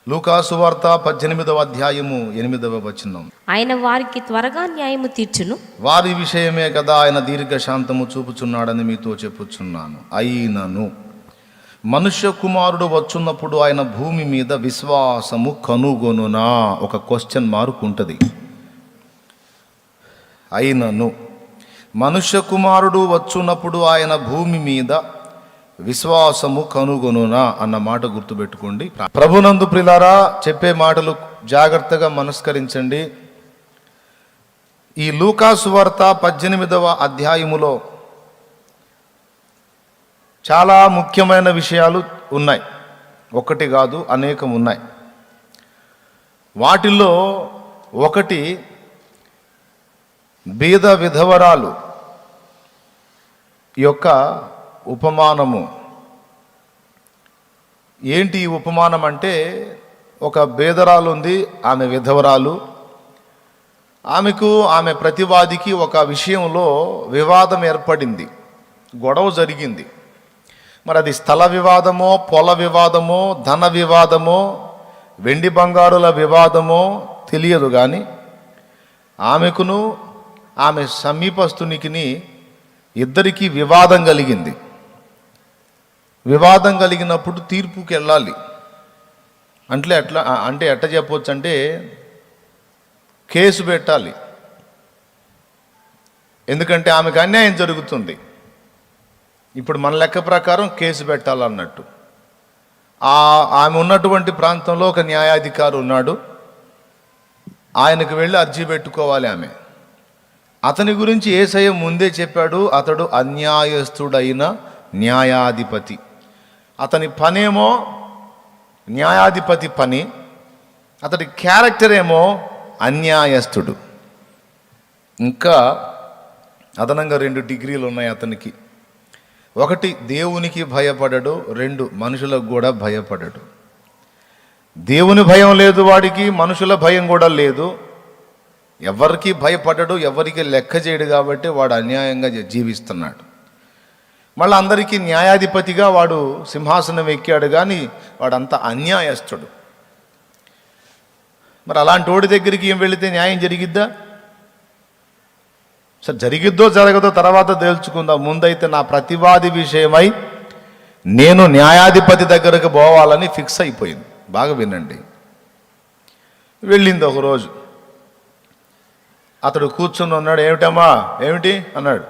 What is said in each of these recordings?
లూకా సువార్త 18వ అధ్యాయము 8వ వచనం. ఆయన వారికి త్వరగా న్యాయము తీర్చును, వారి విషయమే కదా ఆయన దీర్ఘశాంతము చూపుచున్నాడని మీతో చెప్పుచున్నాను. అయినను మనుష్య కుమారుడు వచ్చున్నప్పుడు ఆయన భూమి మీద విశ్వాసము కనుగొనునా? ఒక క్వశ్చన్ మార్క్ ఉంటుంది. అయినను మనుష్య కుమారుడు వచ్చున్నప్పుడు ఆయన భూమి మీద విశ్వాసము కనుగొనునా అన్న మాట గుర్తుపెట్టుకోండి. ప్రభునందు ప్రియులారా, చెప్పే మాటలు జాగ్రత్తగా మనస్కరించండి. ఈ లూకా సువార్త 18వ అధ్యాయములో చాలా ముఖ్యమైన విషయాలు ఉన్నాయి. ఒకటి కాదు, అనేకం ఉన్నాయి. వాటిల్లో ఒకటి బీద విధవరాలు యొక్క ఉపమానము. ఏంటి ఈ ఉపమానం అంటే, ఒక బేదరాలు ఉంది, ఆమె విధవరాలు. ఆమె ప్రతివాదికి ఒక విషయంలో వివాదం ఏర్పడింది, గొడవ జరిగింది. మరి అది స్థల వివాదమో, పొల వివాదమో, ధన వివాదమో, వెండి బంగారుల వివాదమో తెలియదు. కానీ ఆమెకును ఆమె సమీపస్తునికిని ఇద్దరికీ వివాదం కలిగింది. వివాదం కలిగినప్పుడు తీర్పుకి వెళ్ళాలి. ఎట్లా చెప్పవచ్చు అంటే, కేసు పెట్టాలి. ఎందుకంటే ఆమెకు అన్యాయం జరుగుతుంది. ఇప్పుడు మన లెక్క ప్రకారం కేసు పెట్టాలన్నట్టు. ఆమె ఉన్నటువంటి ప్రాంతంలో ఒక న్యాయాధికారి ఉన్నాడు. ఆయనకు వెళ్ళి అర్జీ పెట్టుకోవాలి ఆమె. అతని గురించి యేసయ్య ముందే చెప్పాడు, అతడు అన్యాయస్తుడైన న్యాయాధిపతి. అతని పనేమో న్యాయాధిపతి పని, అతడి క్యారెక్టర్ ఏమో అన్యాయస్తుడు. ఇంకా అదనంగా 2 డిగ్రీలు ఉన్నాయి అతనికి. 1 దేవునికి భయపడడు, 2 మనుషులకు కూడా భయపడడు. దేవుని భయం లేదు వాడికి, మనుషుల భయం కూడా లేదు. ఎవరికి భయపడడు, ఎవరికి లెక్క చేయడు. కాబట్టి వాడు అన్యాయంగా జీవిస్తున్నాడు. మళ్ళీ అందరికీ న్యాయాధిపతిగా వాడు సింహాసనం ఎక్కాడు. కానీ వాడంతా అన్యాయస్తుడు. మరి అలాంటి వాడి దగ్గరికి ఏం వెళితే న్యాయం జరిగిద్దా? సరే, జరిగిద్దో జరగదో తర్వాత తేల్చుకుందాం. ముందైతే నా ప్రతివాది విషయమై నేను న్యాయాధిపతి దగ్గరకు పోవాలని ఫిక్స్ అయిపోయింది. బాగా వినండి. వెళ్ళింది ఒకరోజు. అతడు కూర్చుని ఉన్నాడు. ఏమిటమ్మా, ఏమిటి అన్నాడు.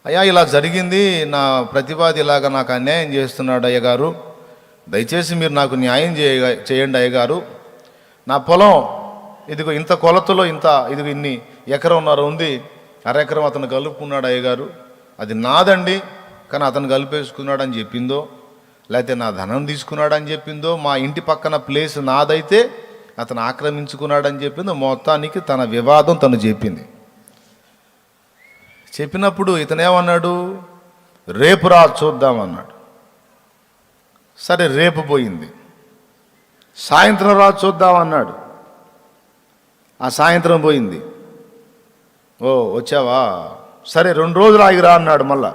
అయ్యా, ఇలా జరిగింది, నా ప్రతివాది ఇలాగా నాకు అన్యాయం చేస్తున్నాడు అయ్యగారు, దయచేసి మీరు నాకు న్యాయం చేయండి అయ్యగారు. నా పొలం ఇదిగో ఇంత కొలతలో ఇదిగో ఇన్ని ఎకరంన్నర ఉంది, అరెకరం అతను కలుపుకున్నాడు అయ్యగారు. అది నాదండి, కానీ అతను కలిపేసుకున్నాడు అని చెప్పిందో, లేకపోతే నా ధనం తీసుకున్నాడు అని చెప్పిందో, మా ఇంటి పక్కన ప్లేస్ నాదైతే అతను ఆక్రమించుకున్నాడని చెప్పిందో, మొత్తానికి తన వివాదం తను చెప్పింది. చెప్పినప్పుడు ఇతనేమన్నాడు, రేపు రా చూద్దామన్నాడు. సరే, రేపు పోయింది. సాయంత్రం రా చూద్దామన్నాడు. ఆ సాయంత్రం పోయింది. ఓ వచ్చావా, సరే 2 రోజులు ఆగిరా అన్నాడు. మళ్ళా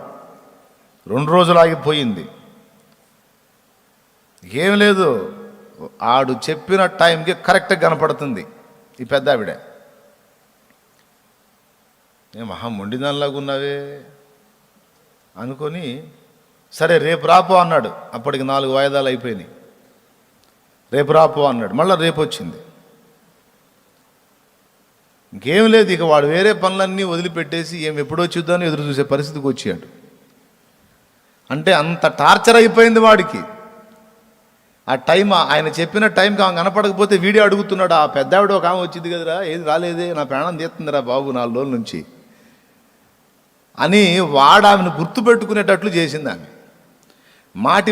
2 రోజులు ఆగిపోయింది. ఏం లేదు, ఆడు చెప్పిన టైంకి కరెక్ట్గా కనపడుతుంది ఈ పెద్ద ఆవిడ. ఏ మహా మొండిదానిలాగా ఉన్నావే అనుకొని, సరే రేపు రాపో అన్నాడు. అప్పటికి 4 వాయిదాలు అయిపోయినాయి. రేపు రాపో అన్నాడు. మళ్ళీ రేపు వచ్చింది. ఇంకేం లేదు, ఇక వాడు వేరే పనులన్నీ వదిలిపెట్టేసి ఎప్పుడో చూద్దామని ఎదురు చూసే పరిస్థితికి వచ్చాడు. అంటే అంత టార్చర్ అయిపోయింది వాడికి. ఆ టైం, ఆయన చెప్పిన టైంకి ఆమె కనపడకపోతే వీడియో అడుగుతున్నాడు. ఆ పెద్దావిడ ఒక ఆమె వచ్చింది కదరా, ఏది రాలేదే, నా ప్రాణం తీస్తుందిరా బాబు 4 రోజుల నుంచి అని వాడు ఆమెను గుర్తుపెట్టుకునేటట్లు చేసింది ఆమె. మాటి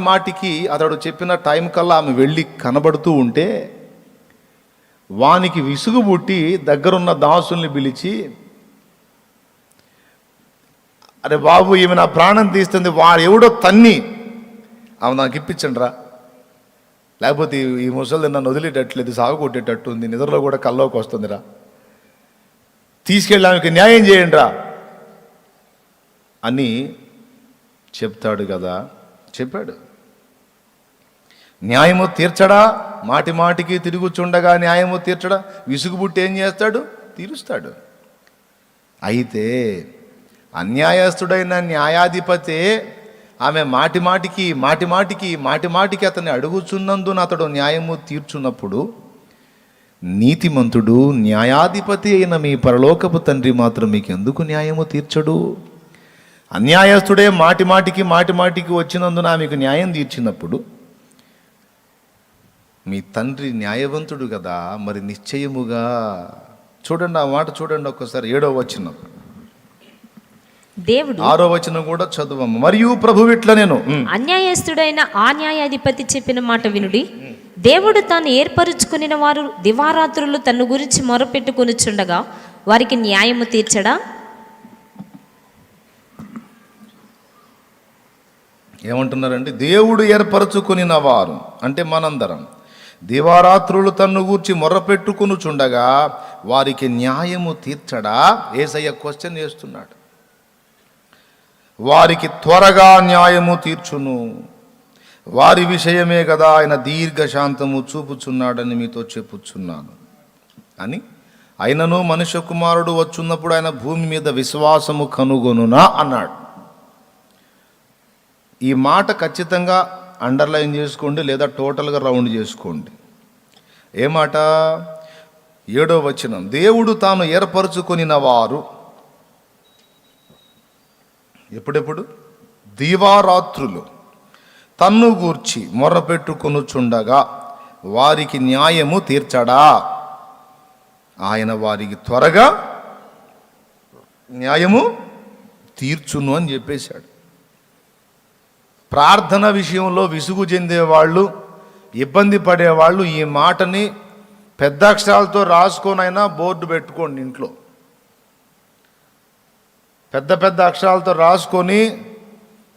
మాటికి అతడు చెప్పిన టైం కల్లా ఆమె వెళ్ళి కనబడుతూ ఉంటే వానికి విసుగు పుట్టి దగ్గరున్న దాసుల్ని పిలిచి, అరే బాబు, ఈమె నా ప్రాణం తీస్తుంది, వాడు ఎవడో తన్ని ఆమె నాకు ఇప్పించండి రా, లేకపోతే ఈ ముసలి నన్ను వదిలేటట్లేదు, సాగు కొట్టేటట్టు ఉంది, నిద్రలో కూడా కల్లోకి వస్తుందిరా, తీసుకెళ్ళి ఆమెకి న్యాయం చేయండి రా అని చెప్తాడు కదా. చెప్పాడు. న్యాయము తీర్చడా? మాటి మాటికి తిరుగుచుండగా న్యాయము తీర్చడా? విసుగుబుట్టి ఏం చేస్తాడు? తీరుస్తాడు. అయితే అన్యాయస్తుడైన న్యాయాధిపతి ఆమె మాటి మాటికి అతన్ని అడుగుచున్నందున అతడు న్యాయము తీర్చున్నప్పుడు, నీతిమంతుడు న్యాయాధిపతి అయిన మీ పరలోకపు తండ్రి మాత్రం మీకు ఎందుకు న్యాయము తీర్చడు? అన్యాయస్తుడే మాటి మాటికి వచ్చినందున మీకు న్యాయం తీర్చినప్పుడు, మీ తండ్రి న్యాయవంతుడు కదా, మరి నిశ్చయముగా. చూడండి ఆ మాట చూడండి ఒక్కసారి, 7వ వచనం, దేవుడు 6వ వచనం కూడా చదువమ్మ. మరియు ప్రభువు ఇట్లా నేను అన్యాయస్తుడైన ఆ న్యాయాధిపతి చెప్పిన మాట వినుడి. దేవుడు తాను ఏర్పరుచుకుని వారు దివారాత్రులు తన గురించి మొరపెట్టుకొనుచుండగా వారికి న్యాయము తీర్చడా? ఏమంటున్నారండి? దేవుడు ఏర్పరచుకునిన వారు అంటే మనందరం దివారాత్రులు తన్ను గూర్చి మొర్రపెట్టుకొనుచుండగా వారికి న్యాయము తీర్చడా? యేసయ్య క్వశ్చన్ చేస్తున్నాడు. వారికి త్వరగా న్యాయము తీర్చును, వారి విషయమే కదా ఆయన దీర్ఘశాంతము చూపుచున్నాడని మీతో చెప్పుచున్నాను అని. అయినను మనుష్య కుమారుడు వచ్చున్నప్పుడు ఆయన భూమి మీద విశ్వాసము కనుగొనునా అన్నాడు. ఈ మాట ఖచ్చితంగా అండర్లైన్ చేసుకోండి, లేదా టోటల్గా రౌండ్ చేసుకోండి. ఏ మాట? 7వ వచనం, దేవుడు తాను ఏర్పరచుకొనిన వారు ఎప్పుడెప్పుడు? దివారాత్రులు తన్ను గూర్చి మొర్రపెట్టుకొనుచుండగా వారికి న్యాయము తీర్చడా? ఆయన వారికి త్వరగా న్యాయము తీర్చును అని చెప్పేశాడు. ప్రార్థన విషయంలో విసుగు చెందేవాళ్ళు, ఇబ్బంది పడేవాళ్ళు ఈ మాటని పెద్ద అక్షరాలతో రాసుకొనైనా బోర్డు పెట్టుకోండి ఇంట్లో. పెద్ద అక్షరాలతో రాసుకొని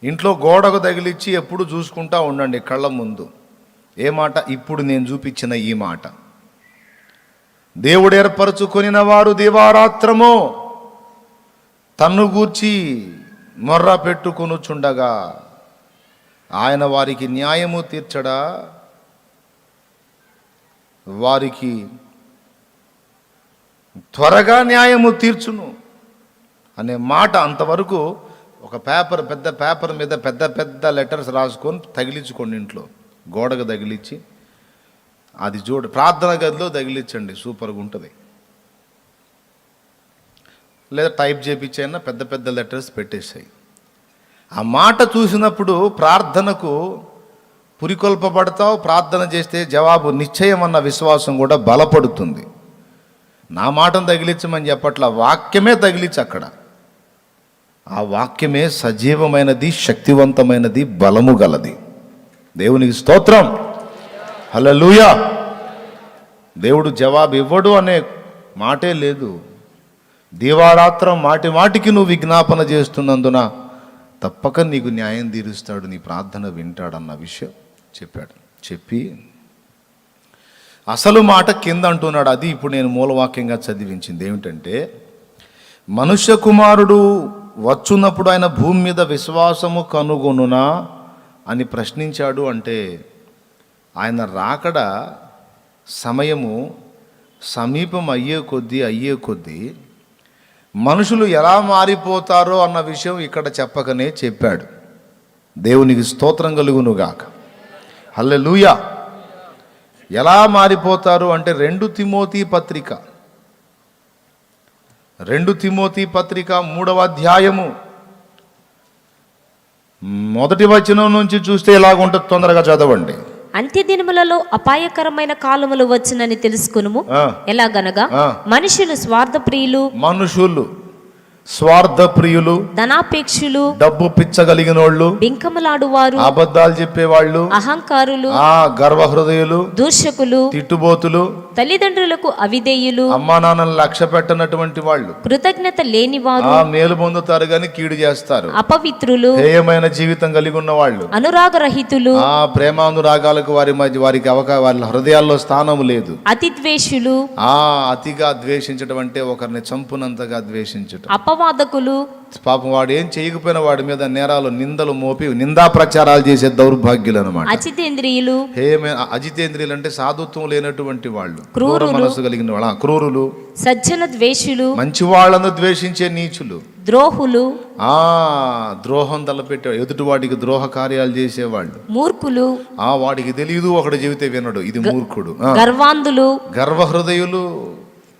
ఇంట్లో గోడకు తగిలిచ్చి ఎప్పుడు చూసుకుంటా ఉండండి కళ్ళ ముందు. ఏ మాట? ఇప్పుడు నేను చూపించిన ఈ మాట. దేవుడు ఏర్పరచుకొనిన వారు దివారాత్రము తన్ను గూర్చి మొర్ర పెట్టుకొనుచుండగా ఆయన వారికి న్యాయము తీర్చడా? వారికి త్వరగా న్యాయము తీర్చును అనే మాట అంతవరకు ఒక పెద్ద పేపర్ మీద పెద్ద లెటర్స్ రాసుకొని తగిలించుకోండి ఇంట్లో, గోడకు తగిలించి. అది ప్రార్థన గదిలో తగిలించండి, సూపర్గా ఉంటుంది. లేదా టైప్ చేయించైనా పెద్ద లెటర్స్ పెట్టేసాయి. ఆ మాట చూసినప్పుడు ప్రార్థనకు పురికొల్పబడతావు. ప్రార్థన చేస్తే జవాబు నిశ్చయం అన్న విశ్వాసం కూడా బలపడుతుంది. నా మాటను తగిలించమని చెప్పట్ల, వాక్యమే తగిలించి అక్కడ. ఆ వాక్యమే సజీవమైనది, శక్తివంతమైనది, బలము గలది. దేవునికి స్తోత్రం, హల్లెలూయా. దేవుడు జవాబు ఇవ్వడు అనే మాటే లేదు. దివారాత్రం మాటికి నువ్వు విజ్ఞాపన చేస్తున్నందున తప్పక నీకు న్యాయం తీరుస్తాడు, నీ ప్రార్థన వింటాడన్న విషయం చెప్పాడు. చెప్పి అసలు మాట కింద అంటున్నాడు. అది ఇప్పుడు నేను మూలవాక్యంగా చదివించింది ఏమిటంటే, మనుష్య కుమారుడు వచ్చున్నప్పుడు ఆయన భూమి మీద విశ్వాసము కనుగొనునా అని ప్రశ్నించాడు. అంటే ఆయన రాకడ సమయము సమీపం అయ్యే కొద్దీ మనుషులు ఎలా మారిపోతారో అన్న విషయం ఇక్కడ చెప్పకనే చెప్పాడు. దేవునికి స్తోత్రం కలుగునుగాక, హల్లెలూయా. ఎలా మారిపోతారు అంటే 2 తిమోతి పత్రిక 3వ అధ్యాయము 1వ వచనం నుంచి చూస్తే ఎలాగుంటుంది, తొందరగా చదవండి. అంత్యదినములలో అపాయకరమైన కాలములు వచ్చునని తెలుసుకునుము. ఎలాగనగా మనుషులు స్వార్థప్రియులు, ధనాపేక్షులు, డబ్బు పిచ్చగలిగినోళ్ళు, బింకములాడువారు, అబద్ధాలు చెప్పేవాళ్ళు, అహంకారులు, గర్వహృదయులు, దూషకులు, తిట్టుబోతులు, తల్లిదండ్రులకు అవిధేయులు, అమ్మా నాన్నలను లక్ష్య పెట్టనటువంటి వాళ్ళు, కృతజ్ఞత లేనివారు, మేలు పొందుతారు గాని కీడు చేస్తారు, అపవిత్రులు, హేయమైన జీవితం కలిగి ఉన్న వాళ్ళు, అనురాగరహితులు, ప్రేమానురాగాలకు వారికి వాళ్ళ హృదయాల్లో స్థానం లేదు, అతిద్వేషులు, అతిగా ద్వేషించడం అంటే ఒకరిని చంపునంతగా ద్వేషించడం, అపవాదకులు, పాపం వాడు ఏం చేయకపోయినా వాడి మీద నేరాలు నిందలు మోపి నిందా ప్రచారాలు చేసే దౌర్భాగ్యులు అనమాట. అజితేంద్రియులు, అజితేంద్రియులు అంటే సాధుత్వం లేనటువంటి వాళ్ళు, క్రూర మనసు కలిగిన వాళ్ళ, క్రూరులు, సజ్జన ద్వేషులు, మంచి వాళ్ళను ద్వేషించే నీచులు, ద్రోహులు, ద్రోహం తలపెట్టే ఎదుటి వాడికి ద్రోహ కార్యాలు చేసేవాళ్ళు, మూర్ఖులు, వాడికి తెలియదు ఒకటి చెబితే వినడు, ఇది మూర్ఖుడు, గర్వాంధులు, గర్వహృదయులు.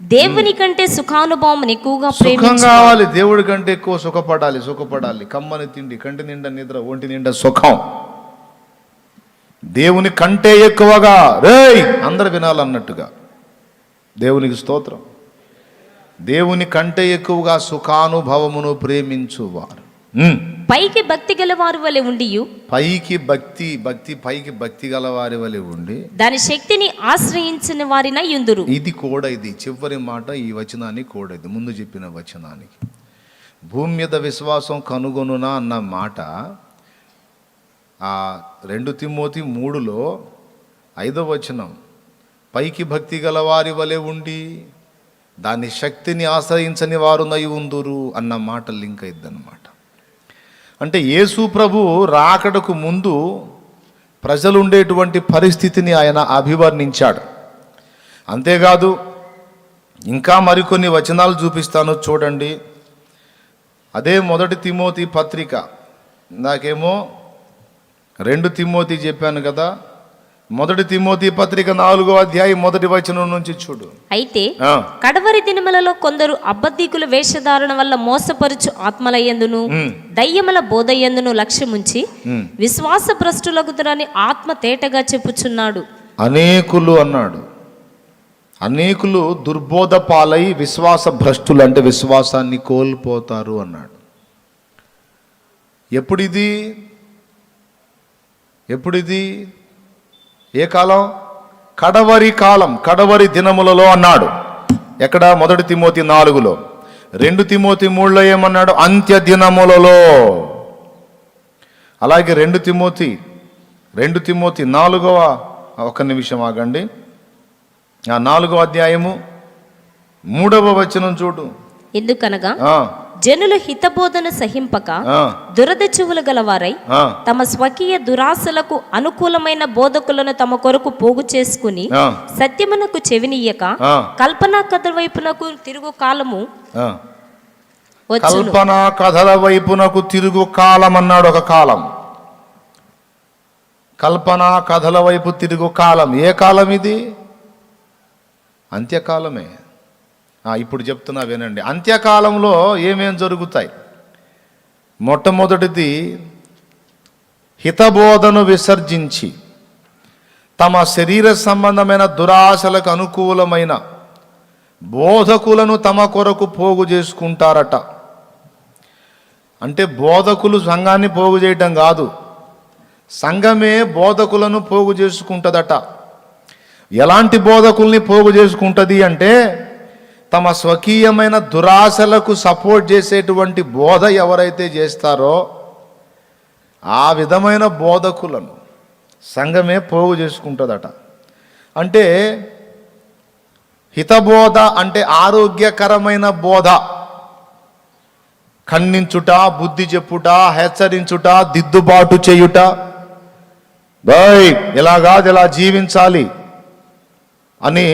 దేవుని కంటే సుఖానుభవం ఎక్కువగా సుఖం కావాలి, దేవుడి కంటే ఎక్కువ సుఖపడాలి. కమ్మని తిండి, కంటి నిండా నిద్ర, ఒంటి నిండా సుఖం, దేవుని కంటే ఎక్కువగా రేయ్ అందరు వినాలన్నట్టుగా. దేవునికి స్తోత్రం. దేవుని కంటే ఎక్కువగా సుఖానుభవమును ప్రేమించువారు పైకి భక్తి గలవారి వలె ఉండి, పైకి భక్తి గలవారి వలె ఉండి దాని శక్తిని ఆశ్రయించిన వారినై యుందురు. ఇది చివరి మాట ఈ వచనానికి కూడా, ఇది ముందు చెప్పిన వచనానికి. భూమి మీద విశ్వాసం కనుగొనునా అన్న మాట 2 తిమోతి 3లో 5వ వచనం, పైకి భక్తి గలవారి వలె ఉండి దాని శక్తిని ఆశ్రయించని వారునై ఉందురు అన్న మాట లింక్ అయిద్దన్నమాట. అంటే యేసు ప్రభు రాకడకు ముందు ప్రజలు ఉండేటువంటి పరిస్థితిని ఆయన అభివర్ణించాడు. అంతేకాదు ఇంకా మరికొన్ని వచనాలు చూపిస్తాను చూడండి. అదే 1 తిమోతి పత్రిక, నాకేమో 2 తిమోతి చెప్పాను కదా, 1 తిమోతి పత్రిక 4వ అధ్యాయం 1వ వచనం నుంచి చూడు. అయితే కడవరి దినములలో కొందరు అబద్ధికుల వేషధారణ వల్ల మోసపరుచు ఆత్మలయందును దయ్యముల బోధయందును లక్ష్యముంచి విశ్వాస భ్రష్టులగుదురని ఆత్మ తేటగా చెప్పుచున్నాడు. అనేకులు అన్నాడు, అనేకులు దుర్బోధ పాలై విశ్వాస భ్రష్టులు అంటే విశ్వాసాన్ని కోల్పోతారు అన్నాడు. ఎప్పుడిది ఏ కాలం? కడవరి దినములలో అన్నాడు. ఎక్కడ? 1 తిమోతి 4లో. 2 తిమోతి 3లో ఏమన్నాడు? అంత్య దినములలో. అలాగే 2 తిమోతి 4వ, ఒక్క నిమిషం ఆగండి, 4వ అధ్యాయము 3వ వచనం చూడు. ఎందుకనగా జనులు హితబోధన సహింపక దురద చెవులు గలవారై తమ స్వకీయ దురాశలకు అనుకూలమైన బోధకులను తమ కొరకు పోగు చేసుకుని సత్యమునకు చెవినియ్యక కల్పనా కథల వైపునకు తిరుగు కాలము కల్పనా కథల వైపునకు తిరుగు కాలం అన్నాడు. ఒక కాలం, కల్పనా కథల వైపు తిరుగు కాలం. ఏ కాలం ఇది? అంత్యకాలమే. ఇప్పుడు చెప్తున్నా వినండి. అంత్యకాలంలో ఏమేం జరుగుతాయి? మొట్టమొదటిది, హితబోధను విసర్జించి తమ శరీర సంబంధమైన దురాశలకు అనుకూలమైన బోధకులను తమ కొరకు పోగు చేసుకుంటారట. అంటే బోధకులు సంఘాన్ని పోగు చేయటం కాదు, సంఘమే బోధకులను పోగు చేసుకుంటుందట. ఎలాంటి బోధకుల్ని పోగు చేసుకుంటుంది అంటే, తమ స్వకీయమైన దురాశలకు సపోర్ట్ చేసేటువంటి బోధ ఎవరైతే చేస్తారో ఆ విధమైన బోధకులను సంఘమే పోగు చేసుకుంటుందట. అంటే హితబోధ అంటే ఆరోగ్యకరమైన బోధ, ఖండించుట, బుద్ధి చెప్పుట, హెచ్చరించుట, దిద్దుబాటు చేయుట, ఇలా కాదు ఇలా జీవించాలి అని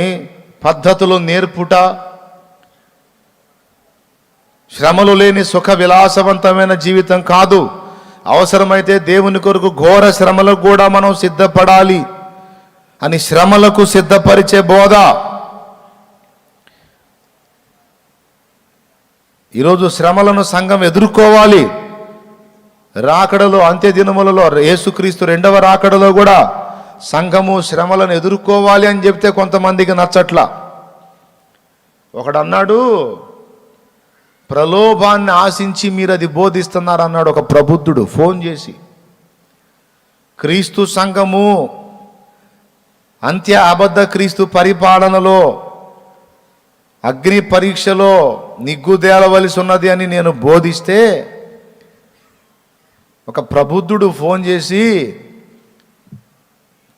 పద్ధతులు నేర్పుట, శ్రమలు లేని సుఖ విలాసవంతమైన జీవితం కాదు, అవసరమైతే దేవుని కొరకు ఘోర శ్రమలకు కూడా మనం సిద్ధపడాలి అని శ్రమలకు సిద్ధపరిచే బోధ. ఈరోజు శ్రమలను సంఘం ఎదుర్కోవాలి. రాకడలో, అంత్య దినములలో, యేసుక్రీస్తు 2వ రాకడలో కూడా సంఘము శ్రమలను ఎదుర్కోవాలి అని చెప్తే కొంతమందికి నచ్చట్లా. ఒకడన్నాడు, ప్రలోభాన్ని ఆశించి మీరు అది బోధిస్తున్నారు అన్నాడు ఒక ప్రబుద్ధుడు ఫోన్ చేసి. క్రీస్తు సంఘము అంత్య అబద్ధ క్రీస్తు పరిపాలనలో అగ్ని పరీక్షలో నిగ్గుదేలవలసి ఉన్నది అని నేను బోధిస్తే ఒక ప్రబుద్ధుడు ఫోన్ చేసి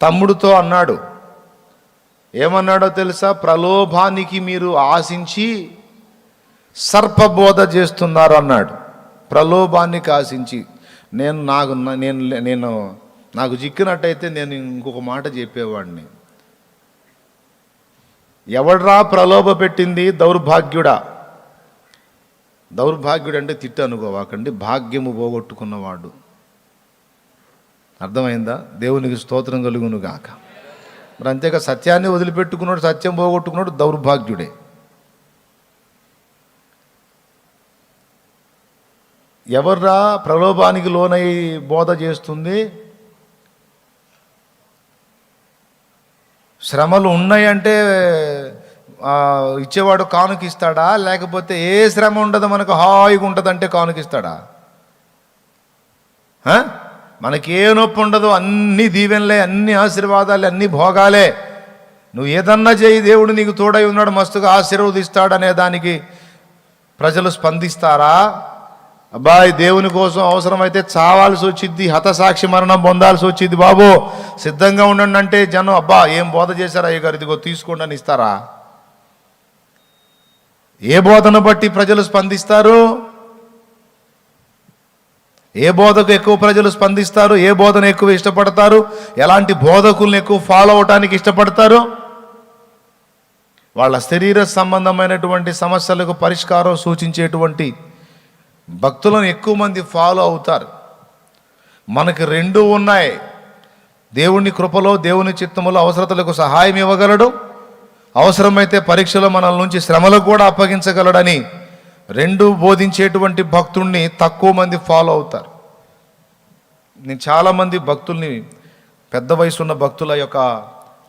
తమ్ముడితో అన్నాడు, ఏమన్నాడో తెలుసా? ప్రలోభానికి మీరు ఆశించి సర్పబోధ చేస్తున్నారు అన్నాడు. ప్రలోభాన్ని ఆశించి నాకు చిక్కినట్టయితే నేను ఇంకొక మాట చెప్పేవాడిని. ఎవడ్రా ప్రలోభ పెట్టింది? దౌర్భాగ్యుడా. దౌర్భాగ్యుడు అంటే తిట్టు అనుకోవాకండి, భాగ్యము పోగొట్టుకున్నవాడు. అర్థమైందా? దేవునికి స్తోత్రం కలుగును గాక. మరి అంతేగా, సత్యాన్ని వదిలిపెట్టుకున్నాడు, సత్యం పోగొట్టుకున్నాడు దౌర్భాగ్యుడే. ఎవర్రా ప్రలోభానికి లోనై బోధ చేస్తుంది? శ్రమలు ఉన్నాయంటే ఇచ్చేవాడు కానుకిస్తాడా? లేకపోతే ఏ శ్రమ ఉండదు మనకు హాయిగా ఉంటుందంటే కానుకిస్తాడా? మనకి ఏ నొప్పి ఉండదు, అన్ని దీవెనలే, అన్ని ఆశీర్వాదాలే, అన్ని భోగాలే. నువ్వు ఏదన్నా చేయి, దేవుడు నీకు తోడై ఉన్నాడు, మస్తుగా ఆశీర్వదిస్తాడనే దానికి ప్రజలు స్పందిస్తారా? అబ్బాయి దేవుని కోసం అవసరమైతే చావాల్సి వచ్చింది, హతసాక్షి మరణం పొందాల్సి వచ్చింది, బాబు సిద్ధంగా ఉండండి అంటే జనం అబ్బా ఏం బోధ చేశారు అయ్యగారు, ఇదిగో తీసుకోండి అని ఇస్తారా? ఏ బోధను బట్టి ప్రజలు స్పందిస్తారు? ఏ బోధకు ఎక్కువ ప్రజలు స్పందిస్తారు? ఏ బోధను ఎక్కువ ఇష్టపడతారు? ఎలాంటి బోధకుల్ని ఎక్కువ ఫాలో అవటానికి ఇష్టపడతారు? వాళ్ళ శరీర సంబంధమైనటువంటి సమస్యలకు పరిష్కారం సూచించేటువంటి భక్తులను ఎక్కువ మంది ఫాలో అవుతారు. మనకి రెండూ ఉన్నాయి. దేవుని కృపలో, దేవుని చిత్తములో అవసరతలకు సహాయం ఇవ్వగలడు, అవసరమైతే పరీక్షలో మనల నుంచి శ్రమలకు కూడా అప్పగించగలడని రెండు బోధించేటువంటి భక్తుల్ని తక్కువ మంది ఫాలో అవుతారు. నేను చాలామంది భక్తుల్ని, పెద్ద వయసున్న భక్తుల యొక్క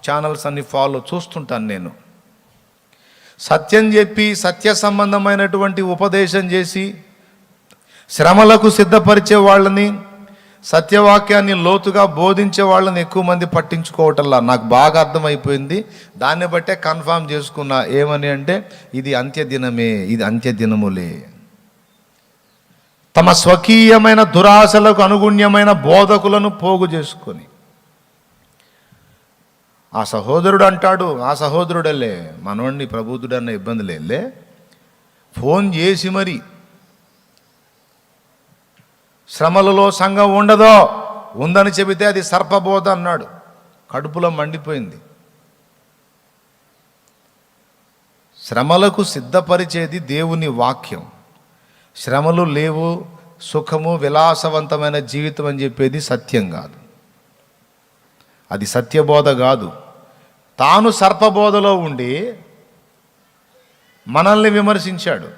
ఛానల్స్ అన్ని చూస్తుంటాను. నేను సత్యం చెప్పి, సత్య సంబంధమైనటువంటి ఉపదేశం చేసి శ్రమలకు సిద్ధపరిచే వాళ్ళని, సత్యవాక్యాన్ని లోతుగా బోధించే వాళ్ళని ఎక్కువ మంది పట్టించుకోవటంలా నాకు బాగా అర్థమైపోయింది. దాన్ని బట్టే కన్ఫామ్ చేసుకున్నా. ఏమని అంటే, ఇది అంత్యదినమే, ఇది అంత్యదినములే. తమ స్వకీయమైన దురాశలకు అనుగుణ్యమైన బోధకులను పోగు చేసుకొని, ఆ సహోదరుడు అంటాడు, ఆ సహోదరుడలే మనోడిని ప్రబుద్ధుడన్న ఇబ్బంది లేదులే, ఫోన్ చేసి మరి శ్రమలలో సంఘం ఉండదో, ఉందని చెబితే అది సర్పబోధ అన్నాడు. కడుపులో మండిపోయింది. శ్రమలకు సిద్ధపరిచేది దేవుని వాక్యం. శ్రమలు లేవు, సుఖము, విలాసవంతమైన జీవితం అని చెప్పేది సత్యం కాదు, అది సత్యబోధ కాదు. తాను సర్పబోధలో ఉండి మనల్ని విమర్శించాడు.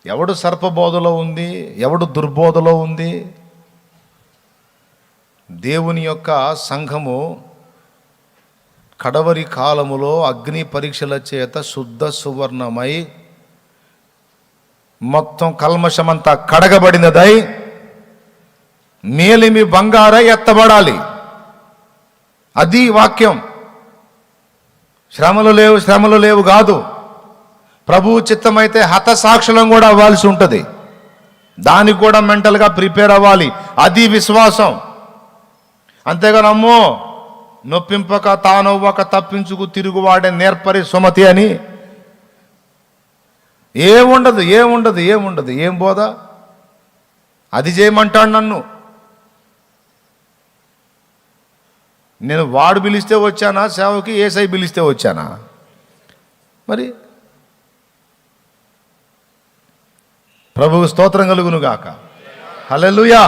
ఎవడు సర్పబోధలో ఉంది, ఎవడు దుర్బోధలో ఉంది? దేవుని యొక్క సంఘము కడవరి కాలములో అగ్ని పరీక్షల చేత శుద్ధ సువర్ణమై మొత్తం కల్మషమంతా కడగబడినదై మేలిమి బంగారై ఎత్తబడాలి. అది వాక్యం. శ్రమలు లేవు కాదు. ప్రభువు చిత్తమైతే హతసాక్షులం కూడా అవ్వాల్సి ఉంటుంది. దానికి కూడా మెంటల్గా ప్రిపేర్ అవ్వాలి. అది విశ్వాసం. అంతేగాని అమ్మో నొప్పింపక తానవ్వక తప్పించుకు తిరుగువాడే నేర్పరి సుమతి అని ఏముండదు. ఏం బోధ? అది చేయమంటాడు నన్ను. నేను వాడు పిలిస్తే వచ్చానా సేవకి? ఏసై పిలిస్తే వచ్చానా? మరి ప్రభువు స్తోత్రం కలుగును గాక. హల్లెలూయా.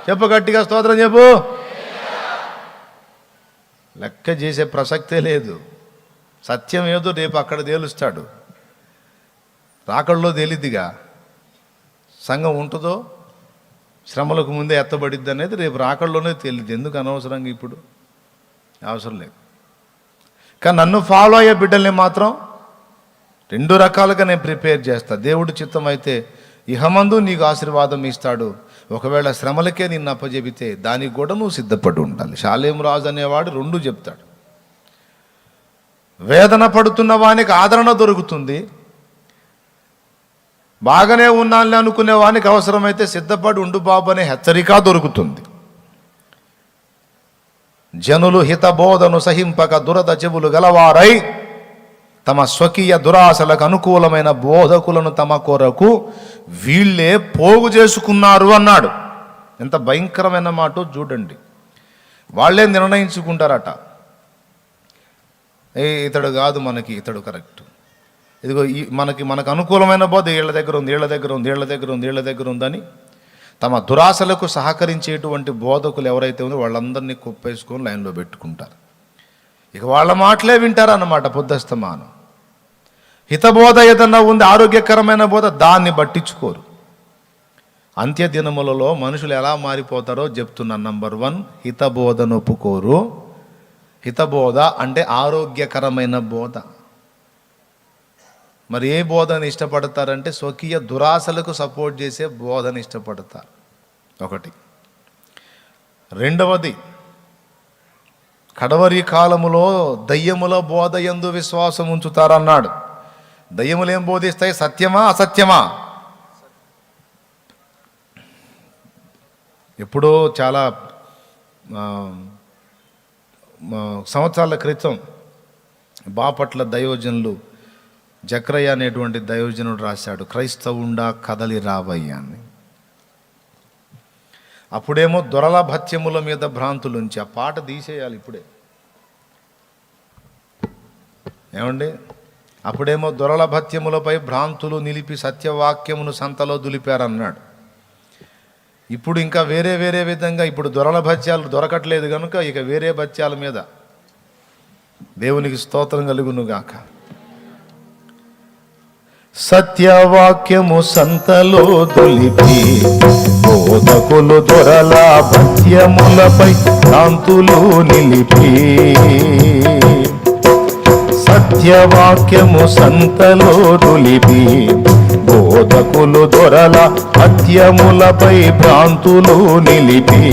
చెప్పు గట్టిగా, స్తోత్రం చెప్పు. లెక్క చేసే ప్రసక్తే లేదు. సత్యం ఏదో రేపు అక్కడ తేలుస్తాడు. రాకడలో తేలిద్దిగా. సంఘం ఉంటుందో శ్రమలకు ముందే ఎత్తబడిద్ది అనేది రేపు రాకడలోనే తేలిద్ది. ఎందుకు అనవసరంగా ఇప్పుడు? అవసరం లేదు. కానీ నన్ను ఫాలో అయ్యే బిడ్డల్ని మాత్రం రెండు రకాలుగా నేను ప్రిపేర్ చేస్తా. దేవుడు చిత్తం అయితే ఇహమందు నీకు ఆశీర్వాదం ఇస్తాడు. ఒకవేళ శ్రమలకే నిన్ను అప్పచెబితే దానికి కూడా నువ్వు సిద్ధపడి ఉండాలి. షాలేము రాజు అనేవాడు రెండు చెప్తాడు. వేదన పడుతున్న వానికి ఆదరణ దొరుకుతుంది, బాగానే ఉన్నాళ్ళని అనుకునే వానికి అవసరమైతే సిద్ధపడి ఉండు బాబు అనే హెచ్చరిక దొరుకుతుంది. జనులు హితబోధను సహింపక దురద చెవులు గలవారై తమ స్వకీయ దురాశలకు అనుకూలమైన బోధకులను తమ కొరకు వీళ్ళే పోగు చేసుకున్నారు అన్నాడు. ఎంత భయంకరమైన మాట చూడండి. వాళ్ళే నిర్ణయించుకుంటారట, ఇతడు కాదు మనకి, ఇతడు కరెక్ట్, ఇదిగో మనకు అనుకూలమైన బోధ వీళ్ళ దగ్గర ఉంది, వీళ్ళ దగ్గర ఉంది, వీళ్ళ దగ్గర ఉంది, వీళ్ళ దగ్గర ఉందని తమ దురాశలకు సహకరించేటువంటి బోధకులు ఎవరైతే ఉందో వాళ్ళందరినీ కుప్పేసుకొని లైన్లో పెట్టుకుంటారు. ఇక వాళ్ళ మాటలే వింటారన్నమాట పొద్దస్తమానం. హితబోధ ఏదన్నా ఉంది, ఆరోగ్యకరమైన బోధ, దాన్ని పట్టించుకోరు. అంత్య దినములలో మనుషులు ఎలా మారిపోతారో చెప్తున్నాను. నంబర్ 1, హితబోధను ఒప్పుకోరు. హితబోధ అంటే ఆరోగ్యకరమైన బోధ. మరి ఏ బోధన ఇష్టపడతారంటే స్వకీయ దురాశలకు సపోర్ట్ చేసే బోధన ఇష్టపడతారు. ఒకటి. రెండవది, కడవరి కాలములో దయ్యముల బోధ యందు విశ్వాసం ఉంచుతారన్నాడు. దయ్యములు ఏం బోధిస్తాయి? సత్యమా అసత్యమా? ఎప్పుడో చాలా సంవత్సరాల క్రితం బాపట్ల దైవజనులు జక్రయ్య అనేటువంటి దైవజనుడు రాశాడు, క్రైస్తవుండా కదలి రావయ్యా అని. అప్పుడేమో దొరల భత్యముల మీద భ్రాంతులుంచి ఆ పాట తీసేయాలి ఇప్పుడే. ఏమండి? అప్పుడేమో దొరల భత్యములపై భ్రాంతులు నిలిపి సత్యవాక్యమును సంతలో దులిపారన్నాడు. ఇప్పుడు ఇంకా వేరే విధంగా, ఇప్పుడు దొరల భత్యాలు దొరకట్లేదు కనుక ఇక వేరే భత్యాల మీద దేవునికి స్తోత్రం కలుగునుగాక. సత్యవాక్యము సంతలో దులిపి బోధకులు దొరల భత్యములపై భ్రాంతులు నిలిపి. సత్యవాక్యము సంతలో దులిపి బోధకులు దొరల భత్యములపై భ్రాంతులు నిలిపి.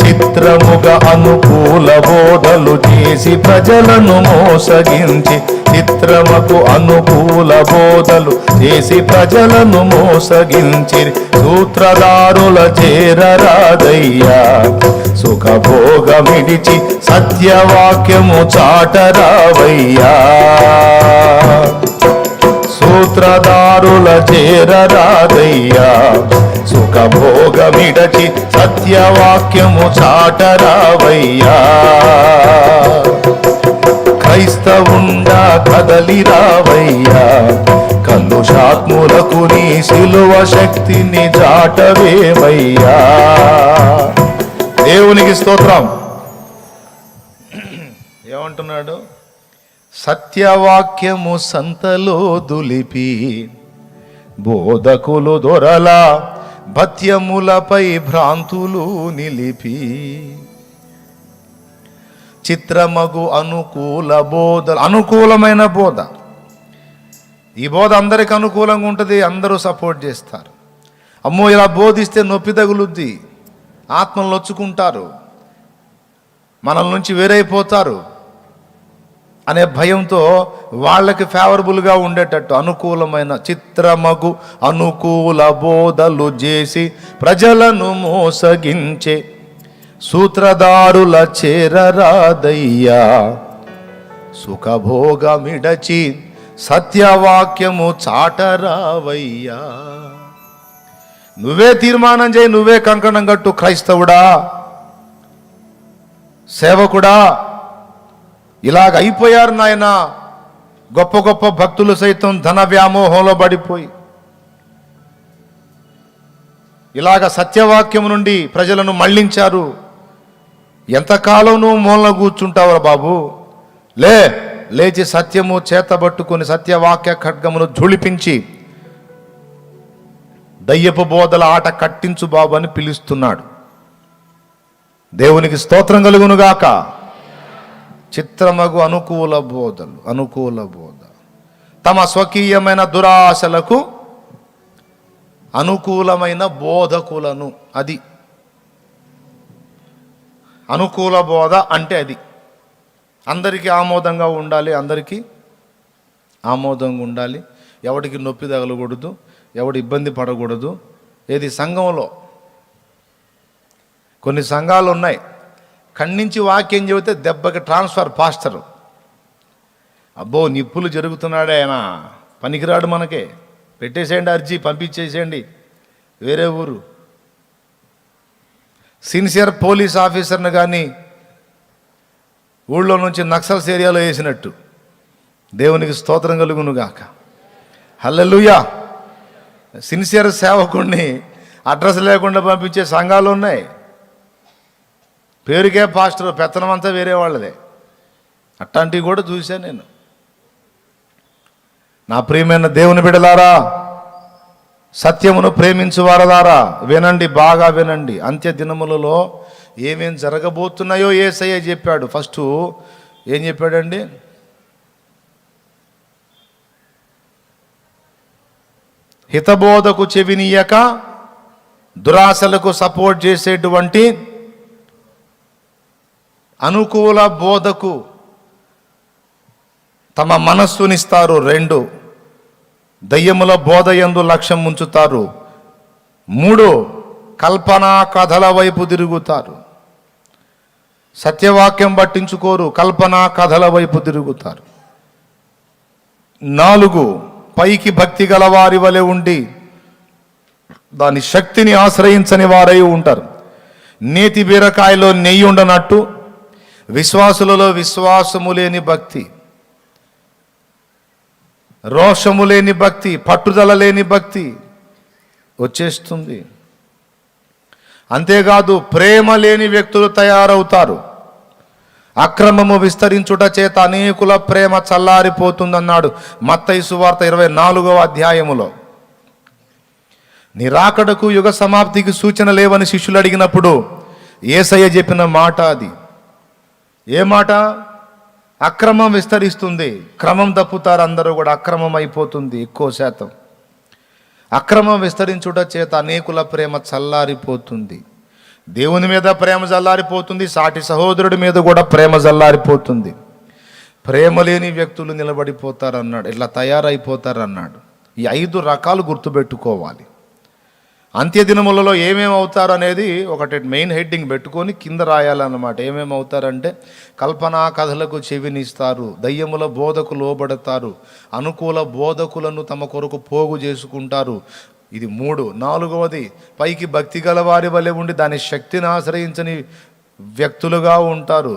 చిత్రముగా అనుకూల బోధలు చేసి ప్రజలను మోసగించి, చిత్రముకు అనుకూల బోధలు చేసి ప్రజలను మోసగించి, సూత్రధారుల చేరరాదయ్యా సుఖభోగమిడిచి సత్యవాక్యము చాటరావయ్యా. సూత్రధారుల చేరరాదయ్యా సుఖభోగమిడచి సత్యవాక్యము చాటరావయ్యా. క్రైస్తవుండా కదలి రావయ్యా, కలుషాత్ములకు నీ శిలువ శక్తిని చాటవేవయ్యా. దేవునికి స్తోత్రం. ఏమంటున్నాడు? సత్యవాక్యము సంతలో దులిపి బోధకులు దొరల భత్యములపై భ్రాంతులు నిలిపి. చిత్రమగు అనుకూల బోధ, అనుకూలమైన బోధ. ఈ బోధ అందరికి అనుకూలంగా ఉంటుంది, అందరూ సపోర్ట్ చేస్తారు. అమ్మో ఇలా బోధిస్తే నొప్పి తగులుద్ది, ఆత్మలు నొచ్చుకుంటారు, మనల నుంచి వేరైపోతారు అనే భయంతో వాళ్ళకి ఫేవరబుల్గా ఉండేటట్టు అనుకూలమైన చిత్రమగు అనుకూల బోధలు చేసి ప్రజలను మోసగించే సూత్రధారుల చేరరాదయ్యా సుఖభోగమిడచి సత్యవాక్యము చాటరావయ్యా. నువ్వే తీర్మానం చేయి, నువ్వే కంకణం కట్టు. క్రైస్తవుడా, సేవకుడా, ఇలాగ అయిపోయారు నాయన. గొప్ప గొప్ప భక్తులు సైతం ధన వ్యామోహంలో పడిపోయి ఇలాగ సత్యవాక్యం నుండి ప్రజలను మళ్లించారు. ఎంతకాలం నువ్వు మూలన కూర్చుంటావురా బాబు? లేచి సత్యము చేతబట్టుకుని సత్యవాక్య ఖడ్గమును ఝుళిపించి దయ్యపు బోధల ఆట కట్టించు బాబు అని పిలుస్తున్నాడు. దేవునికి స్తోత్రం కలుగునుగాక. చిత్రమగు అనుకూల బోధలు, అనుకూల బోధ తమ స్వకీయమైన దురాశలకు అనుకూలమైన బోధకులను. అది అనుకూల బోధ అంటే అది అందరికీ ఆమోదంగా ఉండాలి, అందరికీ ఆమోదంగా ఉండాలి. ఎవడికి నొప్పి తగలకూడదు, ఎవడు ఇబ్బంది పడకూడదు. ఏది సంఘంలో కొన్ని సంఘాలు ఉన్నాయి, ఖండించి వాక్యం చెబితే దెబ్బకి ట్రాన్స్ఫర్ పాస్టరు. అబ్బో నిప్పులు జరుగుతున్నాడే ఆయన, పనికిరాడు మనకే, పెట్టేసేయండి అర్జీ, పంపించేసేయండి వేరే ఊరు. సిన్సియర్ పోలీస్ ఆఫీసర్ని కానీ ఊళ్ళో నుంచి నక్సల్స్ ఏరియాలో వేసినట్టు. దేవునికి స్తోత్రం కలుగునుగాక. హల్లెలూయా. సిన్సియర్ సేవకుడిని అడ్రస్ లేకుండా పంపించే సంఘాలు ఉన్నాయి. పేరుకే పాస్టర్, పెత్తనం అంతా వేరే వాళ్ళదే. అట్లాంటివి కూడా చూశాను నేను. నా ప్రియమైన దేవుని బిడ్డలారా, సత్యమును ప్రేమించువారలారా, వినండి, బాగా వినండి. అంత్య దినములలో ఏమేం జరగబోతున్నాయో యేసయ్య చెప్పాడు. ఫస్ట్ ఏం చెప్పాడండి? హితబోధకు చెవినీయక దురాశలకు సపోర్ట్ చేసేటువంటి అనుకూల బోధకు తమ మనస్సునిస్తారు. 2, దయ్యముల బోధ యందు లక్ష్యం ఉంచుతారు. 3, కల్పనా కథల వైపు తిరుగుతారు. సత్యవాక్యం పట్టించుకోరు, కల్పనా కథల వైపు తిరుగుతారు. 4, పైకి భక్తి గల వారి వలె ఉండి దాని శక్తిని ఆశ్రయించని వారై ఉంటారు. నేతి బీరకాయలో నెయ్యి ఉండనట్టు విశ్వాసులలో విశ్వాసము లేని భక్తి, రోషము లేని భక్తి, పట్టుదల లేని భక్తి వచ్చేస్తుంది. అంతేకాదు ప్రేమ లేని వ్యక్తులు తయారవుతారు. అక్రమము విస్తరించుట చేత అనేకుల ప్రేమ చల్లారిపోతుందన్నాడు మత్తయి సువార్త 24వ అధ్యాయములో. నిరాకడకు యుగ సమాప్తికి సూచన లేవని శిష్యులు అడిగినప్పుడు యేసయ్య చెప్పిన మాట అది. ఏ మాట? అక్రమం విస్తరిస్తుంది, క్రమం తప్పుతారు అందరూ కూడా, అక్రమం అయిపోతుంది ఎక్కువ శాతం. అక్రమం విస్తరించుట చేత అనేకుల ప్రేమ చల్లారిపోతుంది. దేవుని మీద ప్రేమ చల్లారిపోతుంది, సాటి సహోదరుడి మీద కూడా ప్రేమ చల్లారిపోతుంది. ప్రేమ లేని వ్యక్తులు నిలబడిపోతారన్నాడు, ఇట్లా తయారైపోతారన్నాడు. ఈ 5 రకాలు గుర్తుపెట్టుకోవాలి. అంత్యదినములలో ఏమేమి అవుతారు అనేది ఒకటి మెయిన్ హెడ్డింగ్ పెట్టుకొని కింద రాయాలన్నమాట. ఏమేమి అవుతారంటే, కల్పనా కథలకు చెవినిస్తారు, దయ్యముల బోధకు లోబడతారు, అనుకూల బోధకులను తమ కొరకు పోగు చేసుకుంటారు. ఇది 3. 4వది, పైకి భక్తి గల వారి వలె ఉండి దాని శక్తిని ఆశ్రయించని వ్యక్తులుగా ఉంటారు.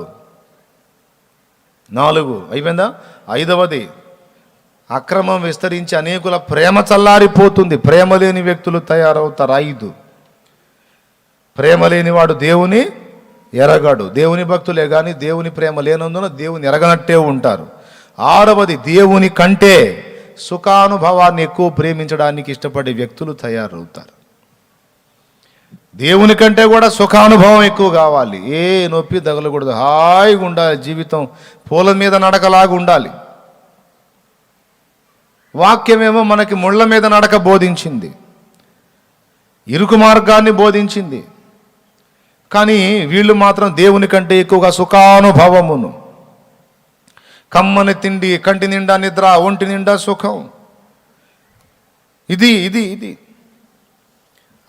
4 అయిపోయిందా? 5వది, అక్రమం విస్తరించి అనేకుల ప్రేమ చల్లారిపోతుంది, ప్రేమ లేని వ్యక్తులు తయారవుతారు. 5, ప్రేమ లేనివాడు దేవుని ఎరగడు. దేవుని భక్తులే కానీ దేవుని ప్రేమ లేనందున దేవుని ఎరగనట్టే ఉంటారు. 6వది, దేవుని కంటే సుఖానుభవాన్ని ఎక్కువ ప్రేమించడానికి ఇష్టపడే వ్యక్తులు తయారవుతారు. దేవుని కంటే కూడా సుఖానుభవం ఎక్కువ కావాలి, ఏ నొప్పి తగలకూడదు, హాయిగా ఉండాలి, జీవితం పూల మీద నడకలాగా ఉండాలి. వాక్యమేమో మనకి ముళ్ళ మీద నడక బోధించింది, ఇరుకు మార్గాన్ని బోధించింది. కానీ వీళ్ళు మాత్రం దేవుని కంటే ఎక్కువగా సుఖానుభవమును, కమ్మని తిండి, కంటి నిండా నిద్ర, ఒంటి నిండా సుఖం. ఇది ఇది ఇది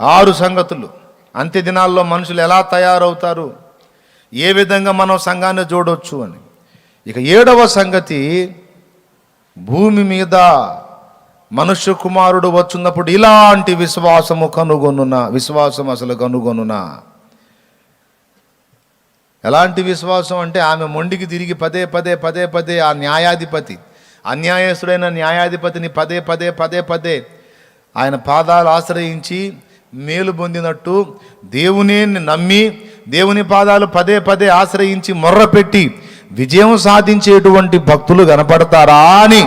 6 సంగతులు. అంత్య దినాల్లో మనుషులు ఎలా తయారవుతారు, ఏ విధంగా మనం సంఘాన్ని చూడవచ్చు అని. ఇక 7వ సంగతి, భూమి మీద మనుష్య కుమారుడు వచ్చున్నప్పుడు ఇలాంటి విశ్వాసం అసలు కనుగొనునా. ఎలాంటి విశ్వాసం అంటే, ఆమె మొండికి తిరిగి పదే పదే ఆ న్యాయాధిపతి, అన్యాయస్తుడైన న్యాయాధిపతిని పదే ఆయన పాదాలు ఆశ్రయించి మేలు పొందినట్టు దేవుని నమ్మి దేవుని పాదాలు పదే ఆశ్రయించి మొర్రపెట్టి విజయం సాధించేటువంటి భక్తులు కనపడతారా అని.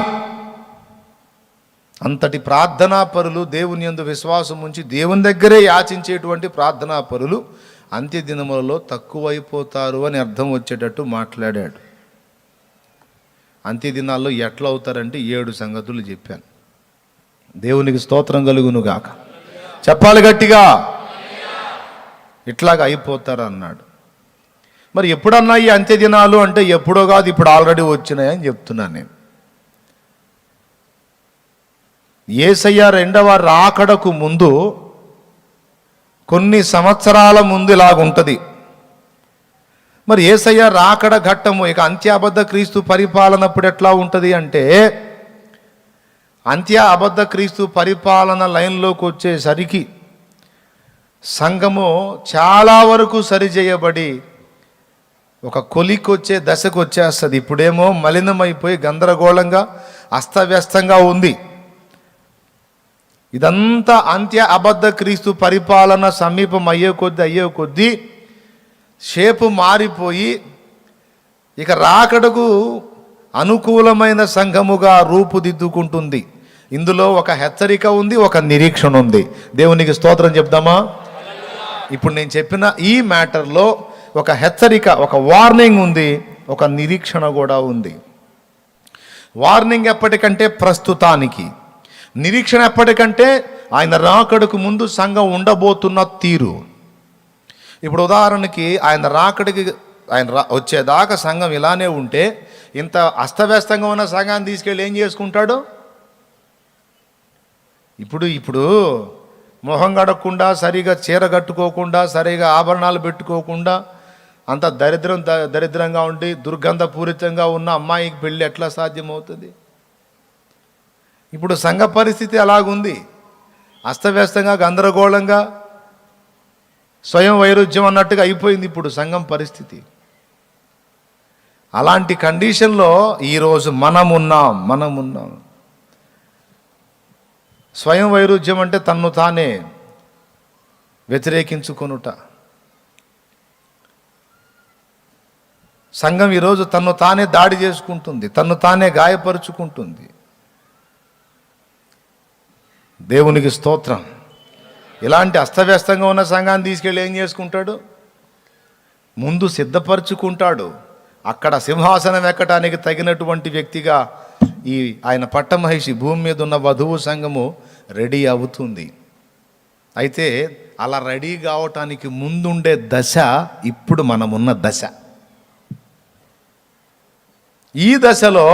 అంతటి ప్రార్థనా పరులు, దేవుని యందు విశ్వాసం ఉంచి దేవుని దగ్గరే యాచించేటువంటి ప్రార్థనా పరులు అంత్య దినములలో తక్కువైపోతారు అని అర్థం వచ్చేటట్టు మాట్లాడాడు. అంత్య దినాల్లో ఎట్లా అవుతారంటే 7 సంగతులు చెప్పాను. దేవునికి స్తోత్రం కలుగును గాక. చెప్పాలి గట్టిగా. ఇట్లాగా అయిపోతారు అన్నాడు. మరి ఎప్పుడన్నా ఈ అంత్య దినాలు అంటే ఎప్పుడో కాదు, ఇప్పుడు ఆల్రెడీ వచ్చినాయని చెప్తున్నాను నేను. యేసయ్య 2వ రాకడకు ముందు కొన్ని సంవత్సరాల ముందు ఇలాగుంటుంది. మరి యేసయ్య రాకడ ఘట్టము ఇక అంత్యాబద్ధ క్రీస్తు పరిపాలనప్పుడు ఎట్లా ఉంటుంది అంటే, అబద్ధ క్రీస్తు పరిపాలన లైన్లోకి వచ్చేసరికి సంఘము చాలా వరకు సరిచేయబడి ఒక కొలికొచ్చే దశకు వచ్చేస్తుంది. ఇప్పుడేమో మలినమైపోయి గందరగోళంగా అస్తవ్యస్తంగా ఉంది. ఇదంతా అబద్ధ క్రీస్తు పరిపాలన సమీపం అయ్యే కొద్దీ షేపు మారిపోయి ఇక రాకడకు అనుకూలమైన సంఘముగా రూపుదిద్దుకుంటుంది. ఇందులో ఒక హెచ్చరిక ఉంది, ఒక నిరీక్షణ ఉంది. దేవునికి స్తోత్రం చెప్దామా? ఇప్పుడు నేను చెప్పిన ఈ మ్యాటర్లో ఒక హెచ్చరిక, ఒక వార్నింగ్ ఉంది, ఒక నిరీక్షణ కూడా ఉంది. వార్నింగ్ ఎప్పటికంటే ప్రస్తుతానికి, నిరీక్షణ ఎప్పటికంటే ఆయన రాకడకు ముందు సంఘం ఉండబోతున్న తీరు. ఇప్పుడు ఉదాహరణకి ఆయన రాకడికి వచ్చేదాకా సంఘం ఇలానే ఉంటే, ఇంత అస్తవ్యస్తంగా ఉన్న సంఘాన్ని తీసుకెళ్ళి ఏం చేసుకుంటాడు? ఇప్పుడు మొహం గడకుండా, సరిగా చీర కట్టుకోకుండా, సరిగా ఆభరణాలు పెట్టుకోకుండా, అంత దరిద్రంగా ఉండి దుర్గంధపూరితంగా ఉన్న అమ్మాయికి పెళ్ళి ఎట్లా సాధ్యమవుతుంది? ఇప్పుడు సంఘ పరిస్థితి అలాగుంది, అస్తవ్యస్తంగా, గందరగోళంగా, స్వయం వైరుధ్యం అన్నట్టుగా అయిపోయింది ఇప్పుడు సంఘం పరిస్థితి. అలాంటి కండిషన్లో ఈరోజు మనమున్నాం. స్వయం వైరుధ్యం అంటే తన్ను తానే వ్యతిరేకించుకొనుట. సంఘం ఈరోజు తన్ను తానే దాడి చేసుకుంటుంది, తన్ను తానే గాయపరుచుకుంటుంది. దేవునికి స్తోత్రం. ఇలాంటి అస్తవ్యస్తంగా ఉన్న సంఘాన్ని తీసుకెళ్ళి ఏం చేసుకుంటాడు? ముందు సిద్ధపరచుకుంటాడు. అక్కడ సింహాసనం ఎక్కడానికి తగినటువంటి వ్యక్తిగా ఆయన పట్టమహిషి, భూమి మీద ఉన్న వధువు సంఘము రెడీ అవుతుంది. అయితే అలా రెడీ కావటానికి ముందుండే దశ ఇప్పుడు మనమున్న దశ. ఈ దశలో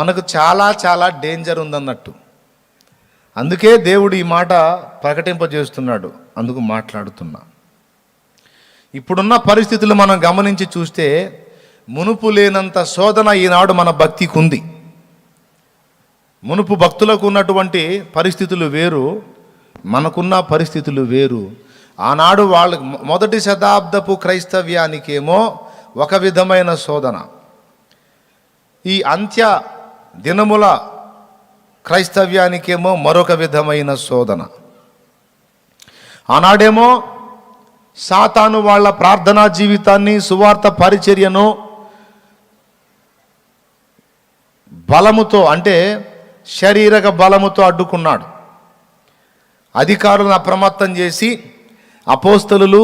మనకు చాలా డేంజర్ ఉందన్నట్టు. అందుకే దేవుడు ఈ మాట ప్రకటింపజేస్తున్నాడు, అందుకు మాట్లాడుతున్నా. ఇప్పుడున్న పరిస్థితులు మనం గమనించి చూస్తే మునుపు లేనంత శోధన ఈనాడు మన భక్తికి ఉంది. మునుపు భక్తులకు ఉన్నటువంటి పరిస్థితులు వేరు, మనకున్న పరిస్థితులు వేరు. ఆనాడు వాళ్ళ మొదటి శతాబ్దపు క్రైస్తవ్యానికేమో ఒక విధమైన శోధన, ఈ అంత్య దినముల క్రైస్తవ్యానికేమో మరొక విధమైన శోధన. ఆనాడేమో సాతాను వాళ్ళ ప్రార్థనా జీవితాన్ని, సువార్త పరిచర్యను బలముతో, అంటే శారీరక బలముతో అడ్డుకున్నాడు. అధికారులను అప్రమత్తం చేసి అపోస్తలులు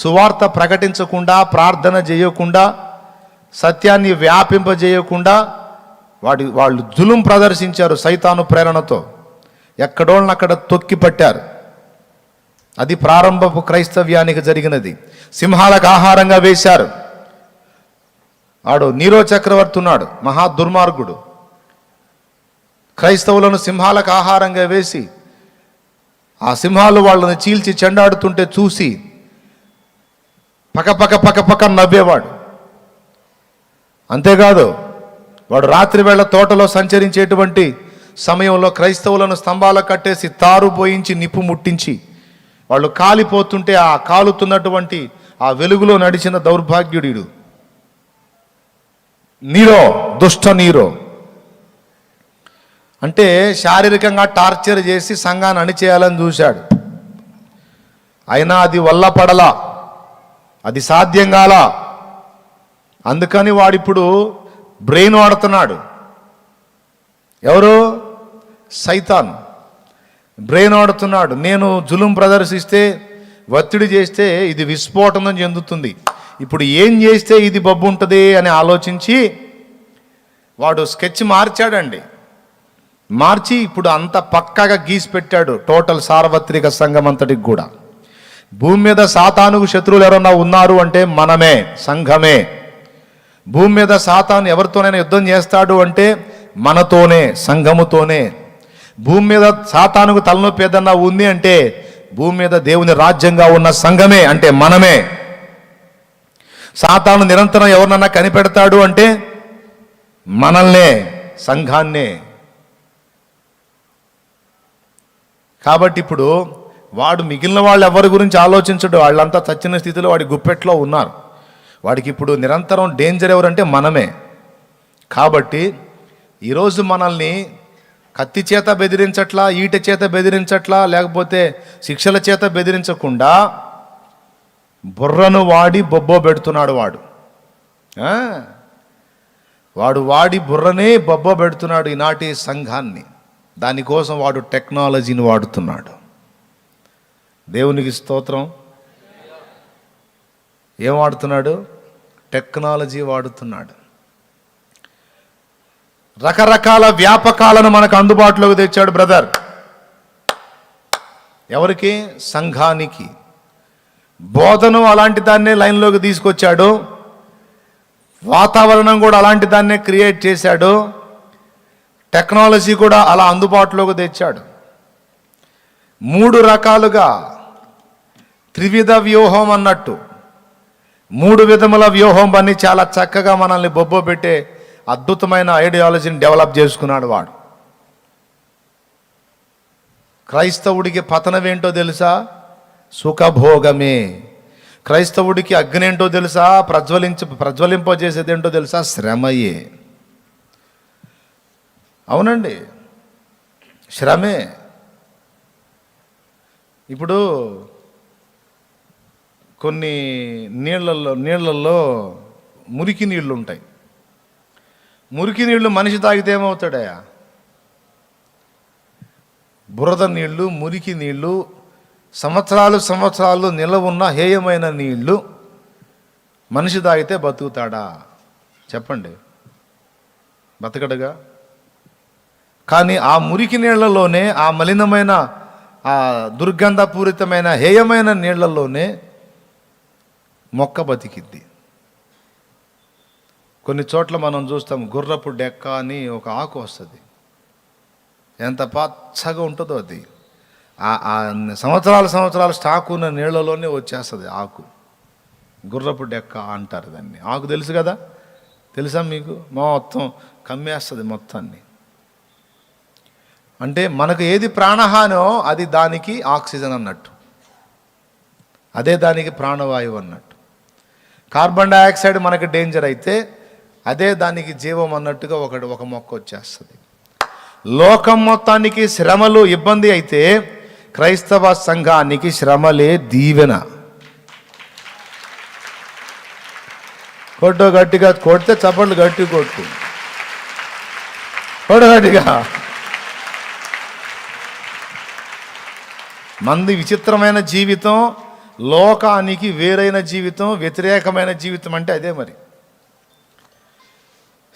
సువార్త ప్రకటించకుండా, ప్రార్థన చేయకుండా, సత్యాన్ని వ్యాపింపజేయకుండా వాళ్ళు జులుం ప్రదర్శించారు. సైతాను ప్రేరణతో ఎక్కడోళ్ళనక్కడ తొక్కి పట్టారు. అది ప్రారంభపు క్రైస్తవ్యానికి జరిగినది. సింహాలకు ఆహారంగా వేశారు. ఆడు నీరో చక్రవర్తి ఉన్నాడు, మహా దుర్మార్గుడు. క్రైస్తవులను సింహాలకు ఆహారంగా వేసి ఆ సింహాలు వాళ్ళని చీల్చి చెండాడుతుంటే చూసి పక్క నవ్వేవాడు. అంతేకాదు, వాడు రాత్రి వేళ తోటలో సంచరించేటువంటి సమయంలో క్రైస్తవులను స్తంభాలకు కట్టేసి తారు పోయించి నిప్పు ముట్టించి వాళ్ళు కాలిపోతుంటే ఆ కాలుతున్నటువంటి ఆ వెలుగులో నడిచిన దౌర్భాగ్యుడు నీరో, దుష్ట నీరో. అంటే శారీరకంగా టార్చర్ చేసి సంఘాన్ని అణిచేయాలని చూశాడు. అయినా అది వల్ల పడలా, అది సాధ్యం కాలా. అందుకని వాడిప్పుడు బ్రెయిన్ వాడుతున్నాడు. ఎవరు? సైతాన్ బ్రెయిన్ వాడుతున్నాడు. నేను జులుం ప్రదర్శిస్తే, ఒత్తిడి చేస్తే ఇది విస్ఫోటనం చెందుతుంది, ఇప్పుడు ఏం చేస్తే ఇది బొబ్బు ఉంటుంది అని ఆలోచించి వాడు స్కెచ్ మార్చాడండి. మార్చి ఇప్పుడు అంత పక్కాగా గీసి పెట్టాడు టోటల్ సార్వత్రిక సంఘం అంతటికి కూడా. భూమి మీద సాతానుకు శత్రువులు ఎవరన్నా ఉన్నారు అంటే మనమే, సంఘమే. భూమి మీద సాతాను ఎవరితోనైనా యుద్ధం చేస్తాడు అంటే మనతోనే, సంఘముతోనే. భూమి మీద సాతానుకు తలనొప్పి ఏదన్నా ఉంది అంటే భూమి మీద దేవుని రాజ్యంగా ఉన్న సంఘమే, అంటే మనమే. సాతాను నిరంతరం ఎవరినన్నా కనిపెడతాడు అంటే మనల్నే, సంఘాన్నే. కాబట్టి ఇప్పుడు వాడు మిగిలిన వాళ్ళు ఎవరి గురించి ఆలోచించడు, వాళ్ళంతా చచ్చిన స్థితిలో వాడి గుప్పెట్లో ఉన్నారు. వాడికి ఇప్పుడు నిరంతరం డేంజర్ ఎవరంటే మనమే. కాబట్టి ఈరోజు మనల్ని కత్తి చేత బెదిరించట్లా, ఈట చేత బెదిరించట్లా, లేకపోతే శిక్షల చేత బెదిరించకుండా బుర్రను వాడి బొబ్బో పెడుతున్నాడు వాడు. వాడు వాడి బుర్రనే బొబ్బో పెడుతున్నాడు ఈనాటి సంఘాన్ని. దానికోసం వాడు టెక్నాలజీని వాడుతున్నాడు. దేవునికి స్తోత్రం. ఏం వాడుతున్నాడు? టెక్నాలజీ వాడుతున్నాడు. రకరకాల వ్యాపకాలను మనకు అందుబాటులోకి తెచ్చాడు బ్రదర్. ఎవరికి? సంఘానికి. బోధను అలాంటి దాన్నే లైన్లోకి తీసుకొచ్చాడు, వాతావరణం కూడా అలాంటి దాన్నే క్రియేట్ చేశాడు, టెక్నాలజీ కూడా అలా అందుబాటులోకి తెచ్చాడు. 3 రకాలుగా త్రివిధ వ్యూహం అన్నట్టు 3 విధముల వ్యూహం పని చాలా చక్కగా మనల్ని బొబ్బో పెట్టే అద్భుతమైన ఐడియాలజీని డెవలప్ చేసుకున్నాడు వాడు. క్రైస్తవుడికి పతనం ఏంటో తెలుసా? సుఖభోగమే. క్రైస్తవుడికి అగ్ని ఏంటో తెలుసా? ప్రజ్వలింపజేసేది ఏంటో తెలుసా? శ్రమయే. అవునండి, శ్రమే. ఇప్పుడు కొన్ని నీళ్ళల్లో మురికి నీళ్ళు ఉంటాయి. మురికి నీళ్లు మనిషి తాగితే ఏమవుతాడయా? బురద నీళ్లు, మురికి నీళ్లు, సంవత్సరాలు నిలవ ఉన్న హేయమైన నీళ్లు మనిషి తాగితే బతుకుతాడా? చెప్పండి, బతకడుగా. కానీ ఆ మురికి నీళ్లలోనే, ఆ మలినమైన, ఆ దుర్గంధపూరితమైన హేయమైన నీళ్లలోనే మొక్క బతికిద్ది. కొన్ని చోట్ల మనం చూస్తాం, గుర్రపు డెక్క అని ఒక ఆకు వస్తుంది. ఎంత పచ్చగా ఉంటుందో అది. ఆ సంవత్సరాలు స్టాక్ ఉన్న నీళ్ళలోనే వచ్చేస్తుంది ఆకు. గుర్రపు డెక్క అంటారు దాన్ని. ఆకు తెలుసు కదా, తెలుసా మీకు? మొత్తం కమ్మేస్తుంది మొత్తాన్ని. అంటే మనకు ఏది ప్రాణహానో అది దానికి ఆక్సిజన్ అన్నట్టు, అదే దానికి ప్రాణవాయువు అన్నట్టు. కార్బన్ డైఆక్సైడ్ మనకి డేంజర్ అయితే అదే దానికి జీవం అన్నట్టుగా ఒక మొక్క వచ్చేస్తుంది. లోకం మొత్తానికి శ్రమలు ఇబ్బంది అయితే క్రైస్తవ సంఘానికి శ్రమలే దీవెన. కొట్టు గట్టిగా, కొడితే చప్పట్లు గట్టి కొట్టు, కొట్టు గట్టిగా. మంది విచిత్రమైన జీవితం, లోకానికి వేరైన జీవితం, వ్యతిరేకమైన జీవితం అంటే అదే. మరి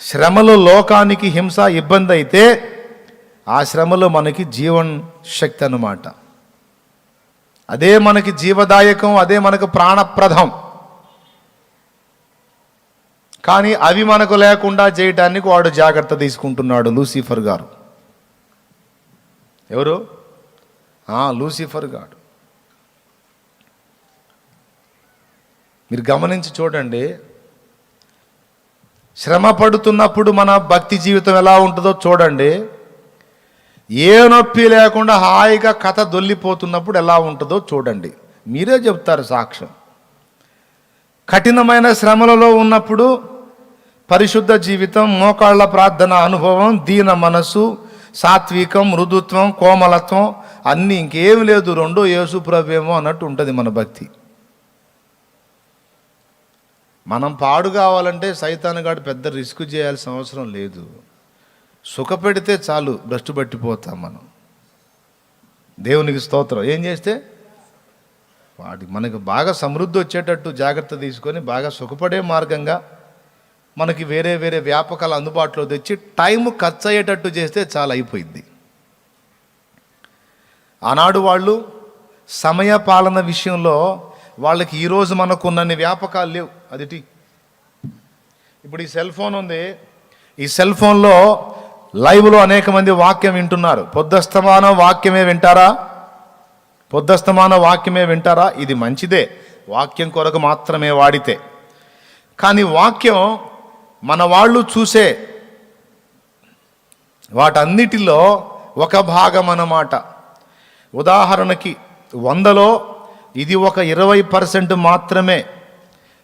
శ్రమలు లోకానికి హింస, ఇబ్బంది అయితే ఆ శ్రమలు మనకి జీవన్ శక్తి అన్నమాట. అదే మనకి జీవదాయకం, అదే మనకు ప్రాణప్రదం. కానీ అవి మనకు లేకుండా చేయటానికి వాడు జాగ్రత్త తీసుకుంటున్నాడు, లూసిఫర్ గారు. ఎవరు? లూసిఫర్ గాడు. మీరు గమనించి చూడండి, శ్రమ పడుతున్నప్పుడు మన భక్తి జీవితం ఎలా ఉంటుందో చూడండి. ఏ నొప్పి లేకుండా హాయిగా కథ దొల్లిపోతున్నప్పుడు ఎలా ఉంటుందో చూడండి. మీరే చెప్తారు సాక్ష్యం. కఠినమైన శ్రమలలో ఉన్నప్పుడు పరిశుద్ధ జీవితం, మోకాళ్ళ ప్రార్థన అనుభవం, దీన మనస్సు, సాత్వికం, మృదుత్వం, కోమలత్వం అన్నీ, ఇంకేం లేదు, రెండో యేసు ప్రభువేమో అన్నట్టు ఉంటుంది మన భక్తి. మనం పాడు కావాలంటే సైతానుగాడు పెద్ద రిస్క్ చేయాల్సిన అవసరం లేదు. సుఖపెడితే చాలు, భ్రష్టు పట్టిపోతాం మనం. దేవునికి స్తోత్రం. ఏం చేస్తే వాడికి మనకు బాగా సమృద్ధి వచ్చేటట్టు జాగ్రత్త తీసుకొని బాగా సుఖపడే మార్గంగా మనకి వేరే వేరే వ్యాపకాలు అందుబాటులో తెచ్చి టైం ఖర్చు అయ్యేటట్టు చేస్తే చాలా అయిపోయింది. ఆనాడు వాళ్ళు సమయ పాలన విషయంలో వాళ్ళకి ఈరోజు మనకున్నన్ని వ్యాపకాలు లేవు. అదిటి ఇప్పుడు ఈ సెల్ ఫోన్ ఉంది. ఈ సెల్ ఫోన్లో లైవ్లో అనేక మంది వాక్యం వింటున్నారు. పొద్దస్తమానం వాక్యమే వింటారా? పొద్దస్తమానం వాక్యమే వింటారా? ఇది మంచిదే, వాక్యం కొరకు మాత్రమే వాడితే. కానీ వాక్యం మన వాళ్ళు చూసే వాటన్నిటిలో ఒక భాగం అన్నమాట. ఉదాహరణకి 100లో ఇది ఒక 20% మాత్రమే,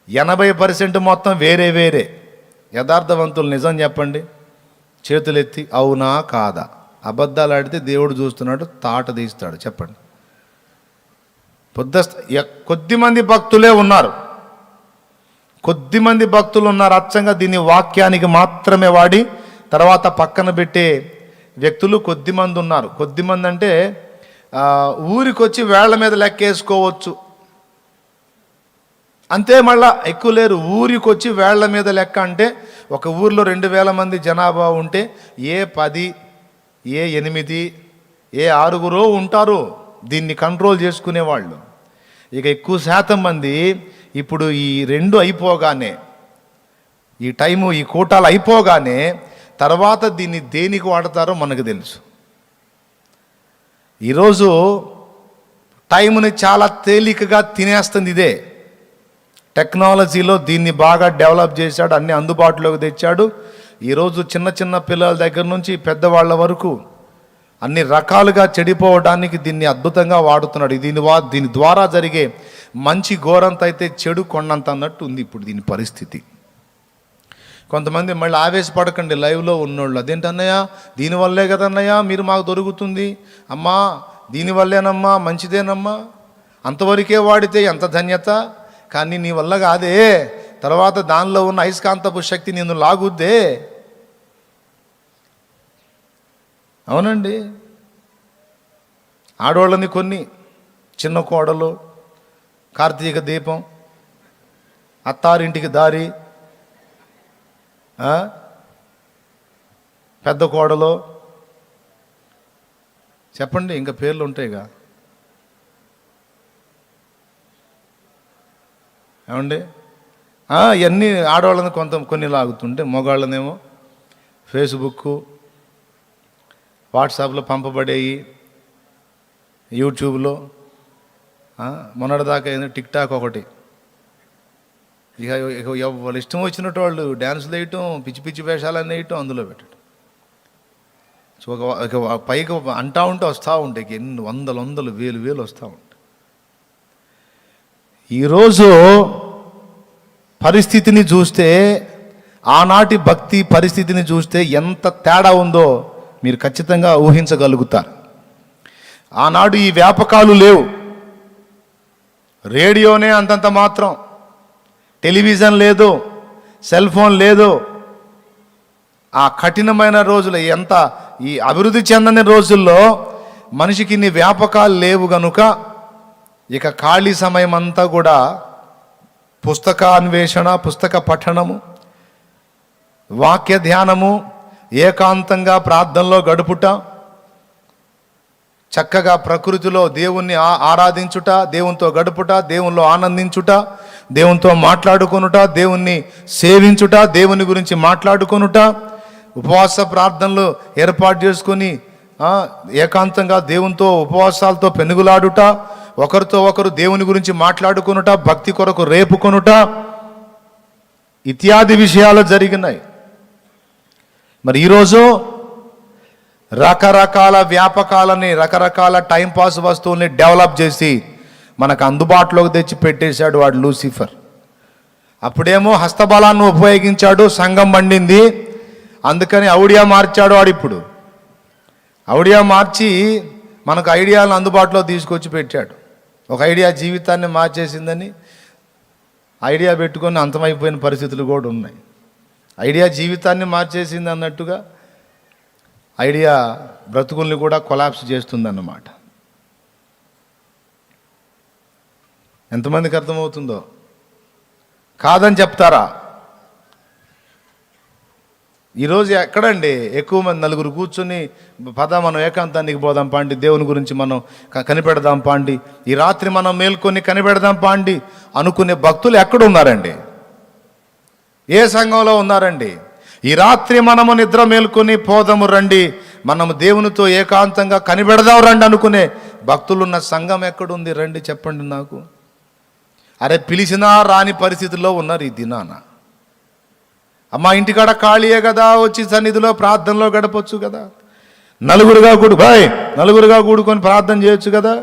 80% మొత్తం వేరే వేరే. యథార్థవంతులు నిజం చెప్పండి, చేతులెత్తి అవునా కాదా? అబద్ధాలు ఆడితే దేవుడు చూస్తున్నాడు, తాట తీస్తాడు. చెప్పండి. కొద్దిమంది భక్తులే ఉన్నారు, కొద్దిమంది భక్తులు ఉన్నారు అచ్చంగా దీన్ని వాక్యానికి మాత్రమే వాడి తర్వాత పక్కన పెట్టే వ్యక్తులు కొద్దిమంది ఉన్నారు. కొద్దిమంది అంటే ఊరికొచ్చి వేళ్ల మీద లెక్కేసుకోవచ్చు అంతే, మళ్ళా ఎక్కువ లేరు. ఊరికొచ్చి వేళ్ల మీద లెక్క అంటే ఒక ఊర్లో 2000 మంది జనాభా ఉంటే ఏ 10, ఏ 8, ఏ 6 ఉంటారు దీన్ని కంట్రోల్ చేసుకునేవాళ్ళు. ఇక ఎక్కువ శాతం మంది ఇప్పుడు ఈ 2 అయిపోగానే, ఈ టైము, ఈ కూటాలు అయిపోగానే తర్వాత దీన్ని దేనికి వాడతారో మనకు తెలుసు. ఈరోజు టైంని చాలా తేలికగా తినేస్తుంది ఇదే. టెక్నాలజీలో దీన్ని బాగా డెవలప్ చేశాడు, అన్ని అందుబాటులోకి తెచ్చాడు. ఈరోజు చిన్న చిన్న పిల్లల దగ్గర నుంచి పెద్దవాళ్ళ వరకు అన్ని రకాలుగా చెడిపోవడానికి దీన్ని అద్భుతంగా వాడుతున్నాడు. దీని ద్వారా జరిగే మంచి ఘోరంత అయితే చెడు కొండంత అన్నట్టు ఉంది ఇప్పుడు దీని పరిస్థితి. కొంతమంది మళ్ళీ ఆవేశపడకండి లైవ్లో ఉన్నోళ్ళు, అదేంటన్నయ్య దీనివల్లే కదన్నయ్య మీరు మాకు దొరుకుతుంది, అమ్మా దీనివల్లేనమ్మా, మంచిదేనమ్మా, అంతవరకే వాడితే ఎంత ధన్యత, కానీ నీ వల్ల కాదే, తర్వాత దానిలో ఉన్న అయస్కాంతపు శక్తి నిన్ను లాగుద్దే. అవునండి, ఆడవాళ్ళని కొన్ని చిన్న కోడలు, కార్తీక దీపం, అత్తారింటికి దారి, పెద్ద కోడలు, చెప్పండి ఇంకా పేర్లు ఉంటాయిగా. ఏమండి ఇవన్నీ ఆడవాళ్ళని కొన్ని లాగుతుంటే మగవాళ్ళనేమో ఫేస్బుక్, వాట్సాప్లో పంపబడేవి, యూట్యూబ్లో, మొన్నటిదాకా ఏంటంటే టిక్టాక్ ఒకటి. ఇక వాళ్ళు ఇష్టం వచ్చినట్టు వాళ్ళు డ్యాన్సులు వేయటం, పిచ్చి పిచ్చి వేషాలన్నీ వేయటం, అందులో పెట్టడం. సో ఒక పైకి అంటా ఉంటే వస్తూ ఉంటాయి, ఎన్ని వందలు వేలు వస్తూ ఉంటాయి. ఈరోజు పరిస్థితిని చూస్తే, ఆనాటి భక్తి పరిస్థితిని చూస్తే ఎంత తేడా ఉందో మీరు ఖచ్చితంగా ఊహించగలుగుతారు. ఆనాడు ఈ వ్యాపకాలు లేవు, రేడియోనే అంతంత మాత్రం, టెలివిజన్ లేదు, సెల్ ఫోన్ లేదు. ఆ కఠినమైన రోజులు, ఈ అభివృద్ధి చెందని రోజుల్లో మనిషికి ఇన్ని వ్యాపకాలు లేవు గనుక ఇక ఖాళీ సమయం అంతా కూడా పుస్తక అన్వేషణ, పుస్తక పఠనము, వాక్య ధ్యానము, ఏకాంతంగా ప్రార్థనలో గడుపుట, చక్కగా ప్రకృతిలో దేవుణ్ణి ఆరాధించుట, దేవునితో గడుపుట, దేవునిలో ఆనందించుట, దేవునితో మాట్లాడుకొనుట, దేవుణ్ణి సేవించుట, దేవుని గురించి మాట్లాడుకొనుట, ఉపవాస ప్రార్థనలు ఏర్పాటు చేసుకొని ఏకాంతంగా దేవునితో ఉపవాసాలతో పెనుగులాడుట, ఒకరితో ఒకరు దేవుని గురించి మాట్లాడుకొనుట, భక్తి కొరకు రేపుకొనుట ఇత్యాది విషయాలు జరిగినాయి. మరి ఈరోజు రకరకాల వ్యాపకాలని, రకరకాల టైంపాస్ వస్తువుల్ని డెవలప్ చేసి మనకు అందుబాటులోకి తెచ్చి పెట్టేశాడు వాడు లూసిఫర్. అప్పుడేమో హస్తబలాన్ని ఉపయోగించాడు, సంఘం పండింది, అందుకని ఔడియా మార్చాడు వాడు. ఇప్పుడు ఔడియా మార్చి మనకు ఐడియాలను అందుబాటులో తీసుకొచ్చి పెట్టాడు. ఒక ఐడియా జీవితాన్ని మార్చేసిందని ఐడియా పెట్టుకొని అంతమైపోయిన పరిస్థితులు కూడా ఉన్నాయి. ఐడియా జీవితాన్ని మార్చేసింది అన్నట్టుగా ఐడియా బ్రతుకుల్ని కూడా కొలాప్స్ చేస్తుందన్నమాట. ఎంతమందికి అర్థమవుతుందో? కాదని చెప్తారా? ఈరోజు ఎక్కడండి ఎక్కువ మంది, నలుగురు కూర్చొని మనం ఏకాంతానికి పోదాం పాండి, దేవుని గురించి మనం కనిపెడదాం పాండి, ఈ రాత్రి మనం మేల్కొని కనిపెడదాం పాండి అనుకునే భక్తులు ఎక్కడున్నారండి? ఏ సంఘంలో ఉన్నారండి? ఈ రాత్రి మనము నిద్ర మేల్కొని పోదాము రండి, మనము దేవునితో ఏకాంతంగా కనిపెడదాం రండి అనుకునే భక్తులున్న సంఘం ఎక్కడుంది? రండి చెప్పండి నాకు. అరే పిలిచినా రాని పరిస్థితుల్లో ఉన్నారు ఈ దినాన. అమ్మా ఇంటికాడ ఖాళీయే కదా, వచ్చి సన్నిధిలో ప్రార్థనలో గడపచ్చు కదా, నలుగురుగా కూడుకొని ప్రార్థన చేయొచ్చు కదా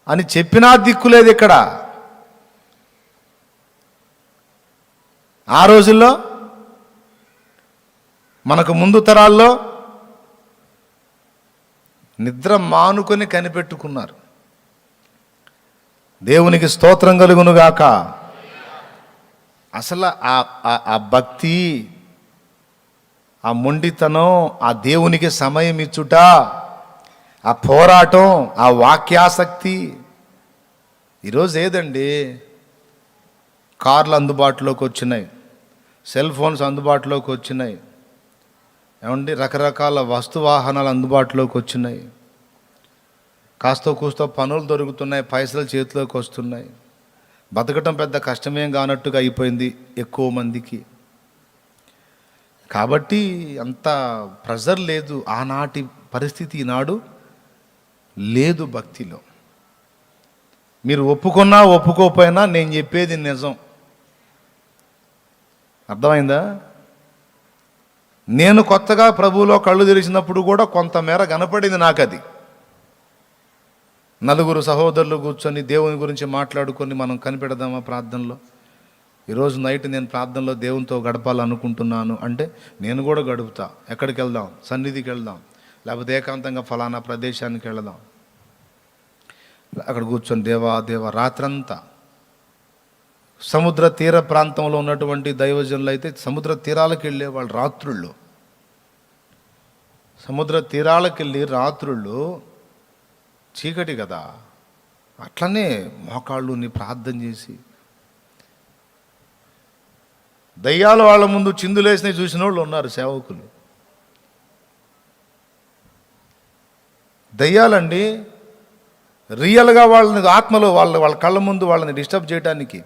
అని చెప్పినా దిక్కులేదు ఇక్కడ. ఆ రోజుల్లో మనకు ముందు తరాల్లో నిద్ర మానుకొని కనిపెట్టుకున్నారు. దేవునికి స్తోత్రం కలుగునుగాక. అసలు ఆ భక్తి, ఆ మొండితనం, ఆ దేవునికి సమయం ఇచ్చుట, ఆ పోరాటం, ఆ వాక్యాసక్తి ఈరోజు ఏదండి? కార్లు అందుబాటులోకి వచ్చినాయి, సెల్ ఫోన్స్ అందుబాటులోకి వచ్చినాయి, ఏమండి రకరకాల వస్తువాహనాలు అందుబాటులోకి వచ్చినాయి, కాస్తో కూస్తో పనులు దొరుకుతున్నాయి, పైసలు చేతిలోకి వస్తున్నాయి, బతకటం పెద్ద కష్టమేం కానట్టుగా అయిపోయింది ఎక్కువ మందికి. కాబట్టి అంత ప్రెజర్ లేదు. ఆనాటి పరిస్థితి ఈనాడు లేదు భక్తిలో. మీరు ఒప్పుకున్నా ఒప్పుకోకపోయినా నేను చెప్పేది నిజం. అర్థమైందా? నేను కొత్తగా ప్రభువులో కళ్ళు తెరిచినప్పుడు కూడా కొంతమేర కనపడింది నాకు అది. నలుగురు సహోదరులు కూర్చొని దేవుని గురించి మాట్లాడుకొని మనం కనిపెడదామా ప్రార్థనలో? ఈరోజు నైట్ నేను ప్రార్థనలో దేవునితో గడపాలనుకుంటున్నాను అంటే నేను కూడా గడుపుతా. ఎక్కడికి వెళ్దాం? సన్నిధికి వెళ్దాం, లేకపోతే ఏకాంతంగా ఫలానా ప్రదేశానికి వెళదాం. అక్కడ కూర్చొని దేవా రాత్రంతా. సముద్ర తీర ప్రాంతంలో ఉన్నటువంటి దైవజనులు అయితే సముద్ర తీరాలకు వెళ్ళే వాళ్ళు రాత్రుళ్ళు, సముద్ర తీరాలకు వెళ్ళి రాత్రుళ్ళు, చీకటి కదా, అట్లనే మోకాళ్ళుని ప్రార్థన చేసి, దయ్యాలు వాళ్ళ ముందు చిందులేసినవి చూసిన వాళ్ళు ఉన్నారు సేవకులు. దయ్యాలండి రియల్గా వాళ్ళని ఆత్మలో వాళ్ళ కళ్ళ ముందు వాళ్ళని డిస్టర్బ్ చేయడానికి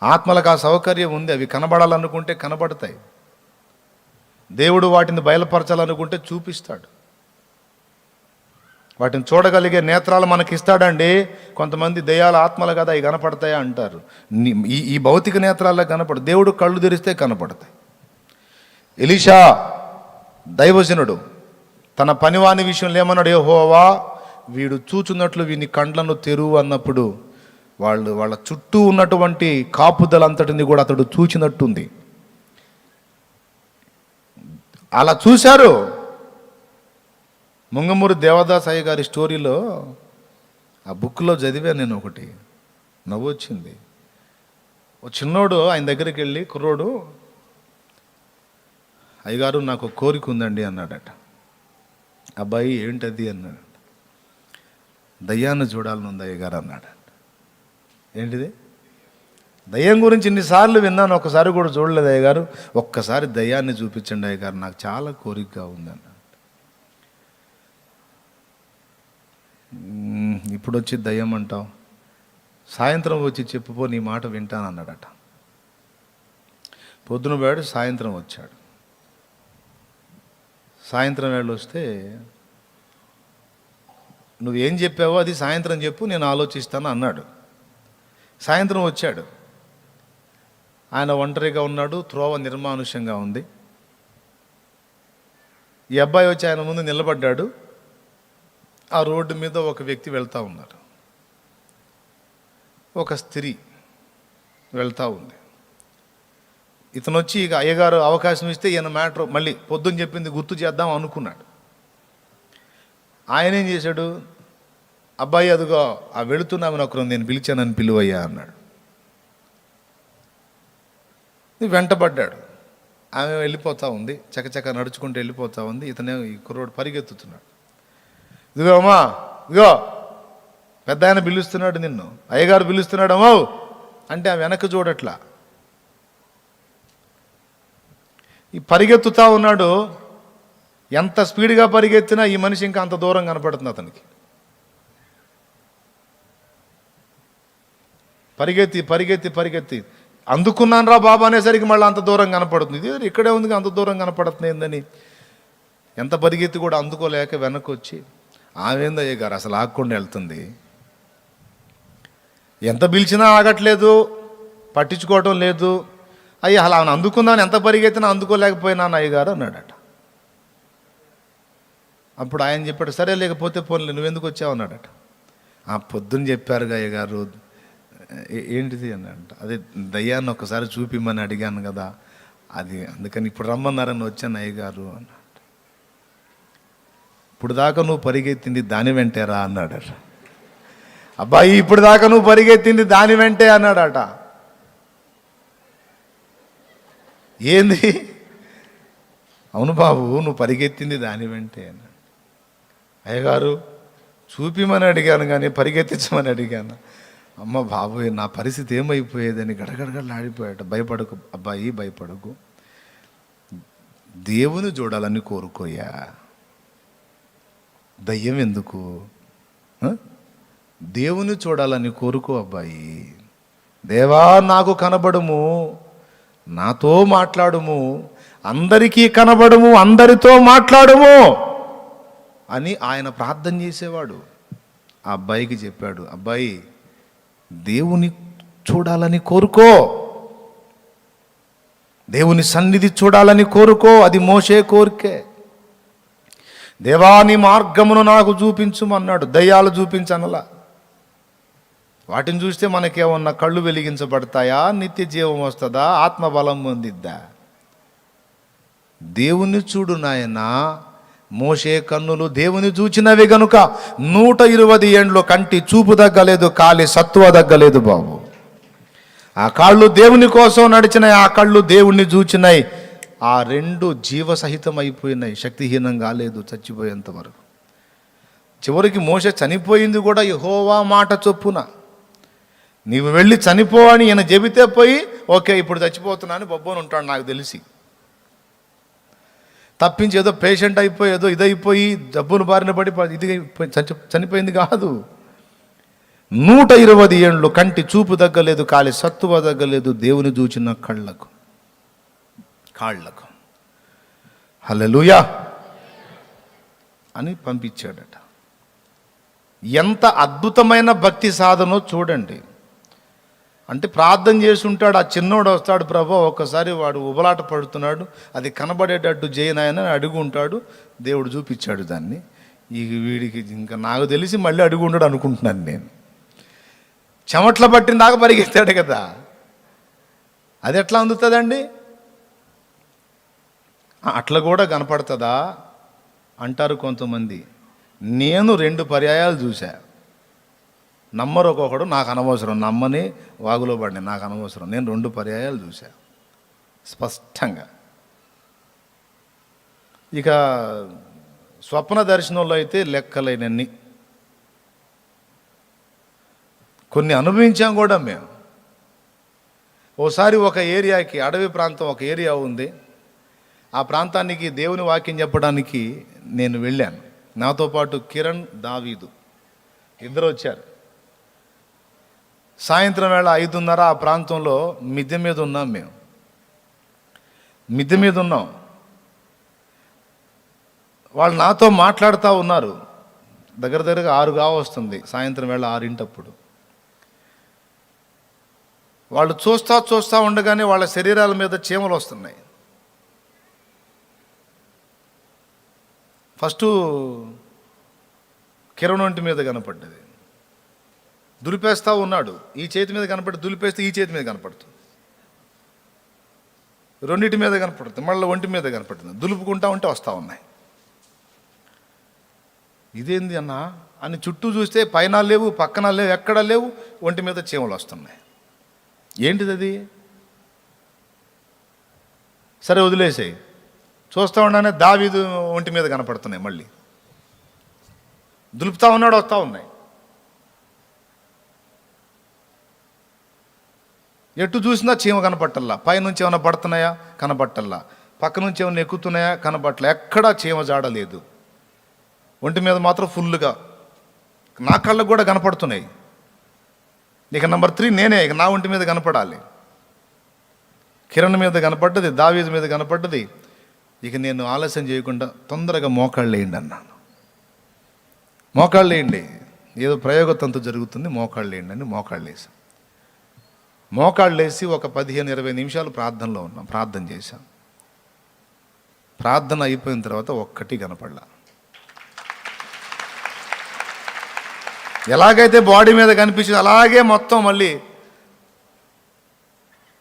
ఆత్మలకు ఆ సౌకర్యం ఉంది. అవి కనబడాలనుకుంటే కనబడతాయి. దేవుడు వాటిని బయలుపరచాలనుకుంటే చూపిస్తాడు. వాటిని చూడగలిగే నేత్రాలు మనకి ఇస్తాడండి. కొంతమంది దయ్యాల ఆత్మలు కదా అవి కనపడతాయా అంటారు. ఈ భౌతిక నేత్రాల్లో కనపడు, దేవుడు కళ్ళు తెరిస్తే కనపడతాయి. ఎలీషా దైవజనుడు తన పనివాని విషయంలో ఏమన్నాడు? యెహోవా వీడు చూచున్నట్లు వీని కండ్లను తెరువు అన్నప్పుడు వాళ్ళ చుట్టూ ఉన్నటువంటి కాపుదలంతటిని కూడా అతడు చూచినట్టుంది. అలా చూశారు. ముంగమూరు దేవదాస్ అయ్య గారి స్టోరీలో ఆ బుక్లో చదివా నేను, ఒకటి నవ్వు వచ్చింది. ఓ చిన్నోడు ఆయన దగ్గరికి వెళ్ళి, కుర్రోడు, అయ్యగారు నాకు ఒక కోరిక ఉందండి అన్నాడట. అబ్బాయి ఏంటది అన్నాడు. దయ్యాన్ని చూడాలని ఉంది అయ్యగారు అన్నాడు. ఏంటిది? దయ్యం గురించి ఇన్నిసార్లు విన్నాను, ఒక్కసారి కూడా చూడలేదు అయ్యగారు, ఒక్కసారి దయ్యాన్ని చూపించండి అయ్యగారు, నాకు చాలా కోరికగా ఉంది అన్నాడు. ఇప్పుడు వచ్చి దయ్యం అంటావు, సాయంత్రం వచ్చి చెప్పుపో నీ మాట వింటానన్నాడట. పొద్దున పోయాడు, సాయంత్రం వచ్చాడు. సాయంత్రం వేళ వస్తే నువ్వేం చెప్పావో అది సాయంత్రం చెప్పు, నేను ఆలోచిస్తాను అన్నాడు. సాయంత్రం వచ్చాడు. ఆయన ఒంటరిగా ఉన్నాడు, త్రోవ నిర్మానుష్యంగా ఉంది. ఈ అబ్బాయి వచ్చి ఆయన ముందు నిలబడ్డాడు. ఆ రోడ్డు మీద ఒక వ్యక్తి వెళ్తూ ఉన్నారు, ఒక స్త్రీ వెళ్తూ ఉంది. ఇతను వచ్చి ఇక అయ్యగారు అవకాశం ఇస్తే ఈయన మ్యాటర్ మళ్ళీ పొద్దున్న చెప్పింది గుర్తు చేద్దాం అనుకున్నాడు. ఆయన ఏం చేశాడు? అబ్బాయి అదిగో ఆ వెళుతున్నామని ఒకరు నేను పిలిచానని పిలువయ్యా అన్నాడు. వెంటబడ్డాడు. ఆమె వెళ్ళిపోతూ ఉంది, చకచక నడుచుకుంటూ వెళ్ళిపోతూ ఉంది. ఇతనే ఈ కుర్రోడు పరిగెత్తుతున్నాడు. ఇదిగో అమ్మా, ఇదిగో పెద్ద ఆయన పిలుస్తున్నాడు నిన్ను, అయ్యగారు పిలుస్తున్నాడు అమ్మో అంటే ఆ వెనక్కి చూడట్లా. ఈ పరిగెత్తుతా ఉన్నాడు. ఎంత స్పీడ్గా పరిగెత్తినా ఈ మనిషి ఇంకా అంత దూరం కనపడుతుంది అతనికి. పరిగెత్తి పరిగెత్తి పరిగెత్తి అందుకున్నాను రా బాబా అనేసరికి మళ్ళీ అంత దూరం కనపడుతుంది. ఇది ఇక్కడే ఉంది, అంత దూరం కనపడుతుంది ఏందని ఎంత పరిగెత్తి కూడా అందుకోలేక వెనక్కి వచ్చి, ఆమెంది అయ్యగారు అసలు ఆగకుండా వెళ్తుంది, ఎంత పిలిచినా ఆగట్లేదు, పట్టించుకోవటం లేదు, అయ్యా అలా ఆమెను అందుకుందామని ఎంత పరిగెత్తినా అందుకోలేకపోయినాను అయ్యగారు అన్నాడట. అప్పుడు ఆయన చెప్పాడు, సరే లేకపోతే పోన్లే నువ్వెందుకు వచ్చావు అన్నాడట. పొద్దున్న చెప్పారుగా అయ్యగారు. ఏంటిది అన్నాడట. అదే దయ్యాన్ని ఒకసారి చూపిమ్మని అడిగాను కదా, అది అందుకని ఇప్పుడు రమ్మన్నారని వచ్చాను అయ్యగారు అన్నాడు. ఇప్పుడు దాకా నువ్వు పరిగెత్తింది దాని వెంటేరా అన్నాడట. అబ్బాయి ఇప్పుడు దాకా నువ్వు పరిగెత్తింది దాని వెంటే అన్నాడట. ఏంది? అవును బాబు నువ్వు పరిగెత్తింది దాని వెంటే అన్నాడు. అయ్యగారు చూపిమని అడిగాను కానీ పరిగెత్తించమని అడిగాను. అమ్మ బాబోయ్ నా పరిస్థితి ఏమైపోయేదని గడగడగడలాడిపోయాట. భయపడకు అబ్బాయి భయపడకు, దేవుని చూడాలని కోరుకోయా, దయ్యం ఎందుకు? దేవుని చూడాలని కోరుకో అబ్బాయి. దేవా నాకు కనబడుము, నాతో మాట్లాడుము, అందరికీ కనబడుము, అందరితో మాట్లాడుము అని ఆయన ప్రార్థన చేసేవాడు. ఆ అబ్బాయికి చెప్పాడు, అబ్బాయి దేవుని చూడాలని కోరుకో, దేవుని సన్నిధి చూడాలని కోరుకో. అది మోషే కోరికే. దేవాని మార్గమును నాకు చూపించుమన్నాడు. దయ్యాలు చూపించనలా. వాటిని చూస్తే మనకేమన్నా కళ్ళు వెలిగించబడతాయా, నిత్య జీవం వస్తుందా, ఆత్మబలం పొందిద్దా? దేవుని చూడు నాయనా. మోషే కన్నులు దేవుని చూచినవి గనుక 120 ఏండ్లు కంటి చూపు తగ్గలేదు, కాలి సత్తువ తగ్గలేదు బాబు. ఆ కాళ్ళు దేవుని కోసం నడిచినాయి, ఆ కళ్ళు దేవుణ్ణి చూచినాయి. ఆ రెండు జీవసహితం అయిపోయినాయి, శక్తిహీనం కాలేదు చచ్చిపోయేంత వరకు. చివరికి మోషే చనిపోయింది కూడా యెహోవా మాట చొప్పున. నీవు వెళ్ళి చనిపో అని ఈయన చెబితే పోయి ఓకే ఇప్పుడు చచ్చిపోతున్నాను బొబ్బోని ఉంటాడు నాకు తెలిసి. తప్పించి ఏదో పేషెంట్ అయిపోయి ఏదో ఇదైపోయి జబ్బును బారిన పడి ఇది చనిపోయింది కాదు. 120 ఏండ్లు కంటి చూపు తగ్గలేదు, కాలి సత్తువ తగ్గలేదు, దేవుని చూచిన కాళ్ళకు. హల్లెలూయా అని పంపించాడట. ఎంత అద్భుతమైన భక్తి సాధనో చూడండి. అంటే ప్రార్థన చేసి ఉంటాడు, ఆ చిన్నోడు వస్తాడు, ప్రభు ఒక్కసారి వాడు ఉబలాట పడుతున్నాడు, అది కనబడేటట్టు చేయనాయని అడుగు ఉంటాడు. దేవుడు చూపించాడు దాన్ని. వీడికి ఇంకా నాకు తెలిసి మళ్ళీ అడుగు ఉండడు అనుకుంటున్నాను నేను. చెమట్ల పట్టిన దాకా పరిగెత్తాడు కదా, అది ఎట్లా అందుతుందండి? అట్లా కూడా కనపడుతుందా అంటారు కొంతమంది. నేను 2 పర్యాయాలు చూశా. నమ్మరు ఒక్కొక్కడు, నాకు అనవసరం, నమ్మని వాగులో పడిన నాకు అనవసరం. నేను 2 పర్యాయాలు చూశా స్పష్టంగా. ఇక స్వప్న దర్శనంలో అయితే లెక్కలేనన్ని కొన్ని అనుభవించాం కూడా మేము. ఓసారి ఒక ఏరియాకి, అడవి ప్రాంతం ఒక ఏరియా ఉంది, ఆ ప్రాంతానికి దేవుని వాక్యం చెప్పడానికి నేను వెళ్ళాను. నాతో పాటు కిరణ్, దావీదు ఇద్దరు వచ్చారు. సాయంత్రం వేళ 5:30 ఆ ప్రాంతంలో మిద్దె మీద ఉన్నాం మేము. మిద్దె మీద ఉన్నాం. వాళ్ళు నాతో మాట్లాడుతూ ఉన్నారు. దగ్గరగా 6 కావస్తుంది సాయంత్రం వేళ 6 వాళ్ళు చూస్తూ ఉండగానే వాళ్ళ శరీరాల మీద చీమలు వస్తున్నాయి. ఫస్ట్ కిరణ్ ఒంటి మీద కనపడ్డది, దులిపేస్తూ ఉన్నాడు. ఈ చేతి మీద కనపడి దులిపేస్తే ఈ చేతి మీద కనపడుతుంది, రెండింటి మీద కనపడుతుంది, మళ్ళీ ఒంటి మీద కనపడుతుంది. దులుపుకుంటా ఉంటే వస్తూ ఉన్నాయి. ఇదేంది అన్న అని చుట్టూ చూస్తే పైన లేవు, పక్కన లేవు, ఎక్కడ లేవు, ఒంటి మీద చీమలు వస్తున్నాయి. ఏంటిది అది? సరే వదిలేసాయి. చూస్తూ ఉండగానే దావీదు ఒంటి మీద కనపడుతున్నాయి. మళ్ళీ దులుపుతా ఉన్నాడు, వస్తూ ఉన్నాయి. ఎటు చూసినా చీమ కనపట్టల్లా. పైనుంచి ఏమైనా పడుతున్నాయా కనపట్టల్లా, పక్క నుంచి ఏమైనా ఎక్కుతున్నాయా కనపట్టలే, ఎక్కడా చీమ జాడలేదు. ఒంటి మీద మాత్రం ఫుల్గా నా కళ్ళకు కూడా కనపడుతున్నాయి. ఇక నెంబర్ 3 నేనే, ఇక నా ఒంటి మీద కనపడాలి. కిరణ్ మీద కనపడ్డది, దావీదు మీద కనపడ్డది. ఇక నేను ఆలస్యం చేయకుండా తొందరగా మోకాళ్ళు వేయండి అన్నాను. మోకాళ్ళు వేయండి, ఏదో ప్రయోగతంతో జరుగుతుంది, మోకాళ్ళు వేయండి అని మోకాళ్ళు వేసాం. మోకాళ్ళు వేసి ఒక 15-20 నిమిషాలు ప్రార్థనలో ఉన్నాం, ప్రార్థన చేశాం. ప్రార్థన అయిపోయిన తర్వాత ఒక్కటి కనపడలా. ఎలాగైతే బాడీ మీద కనిపించింది అలాగే మొత్తం మళ్ళీ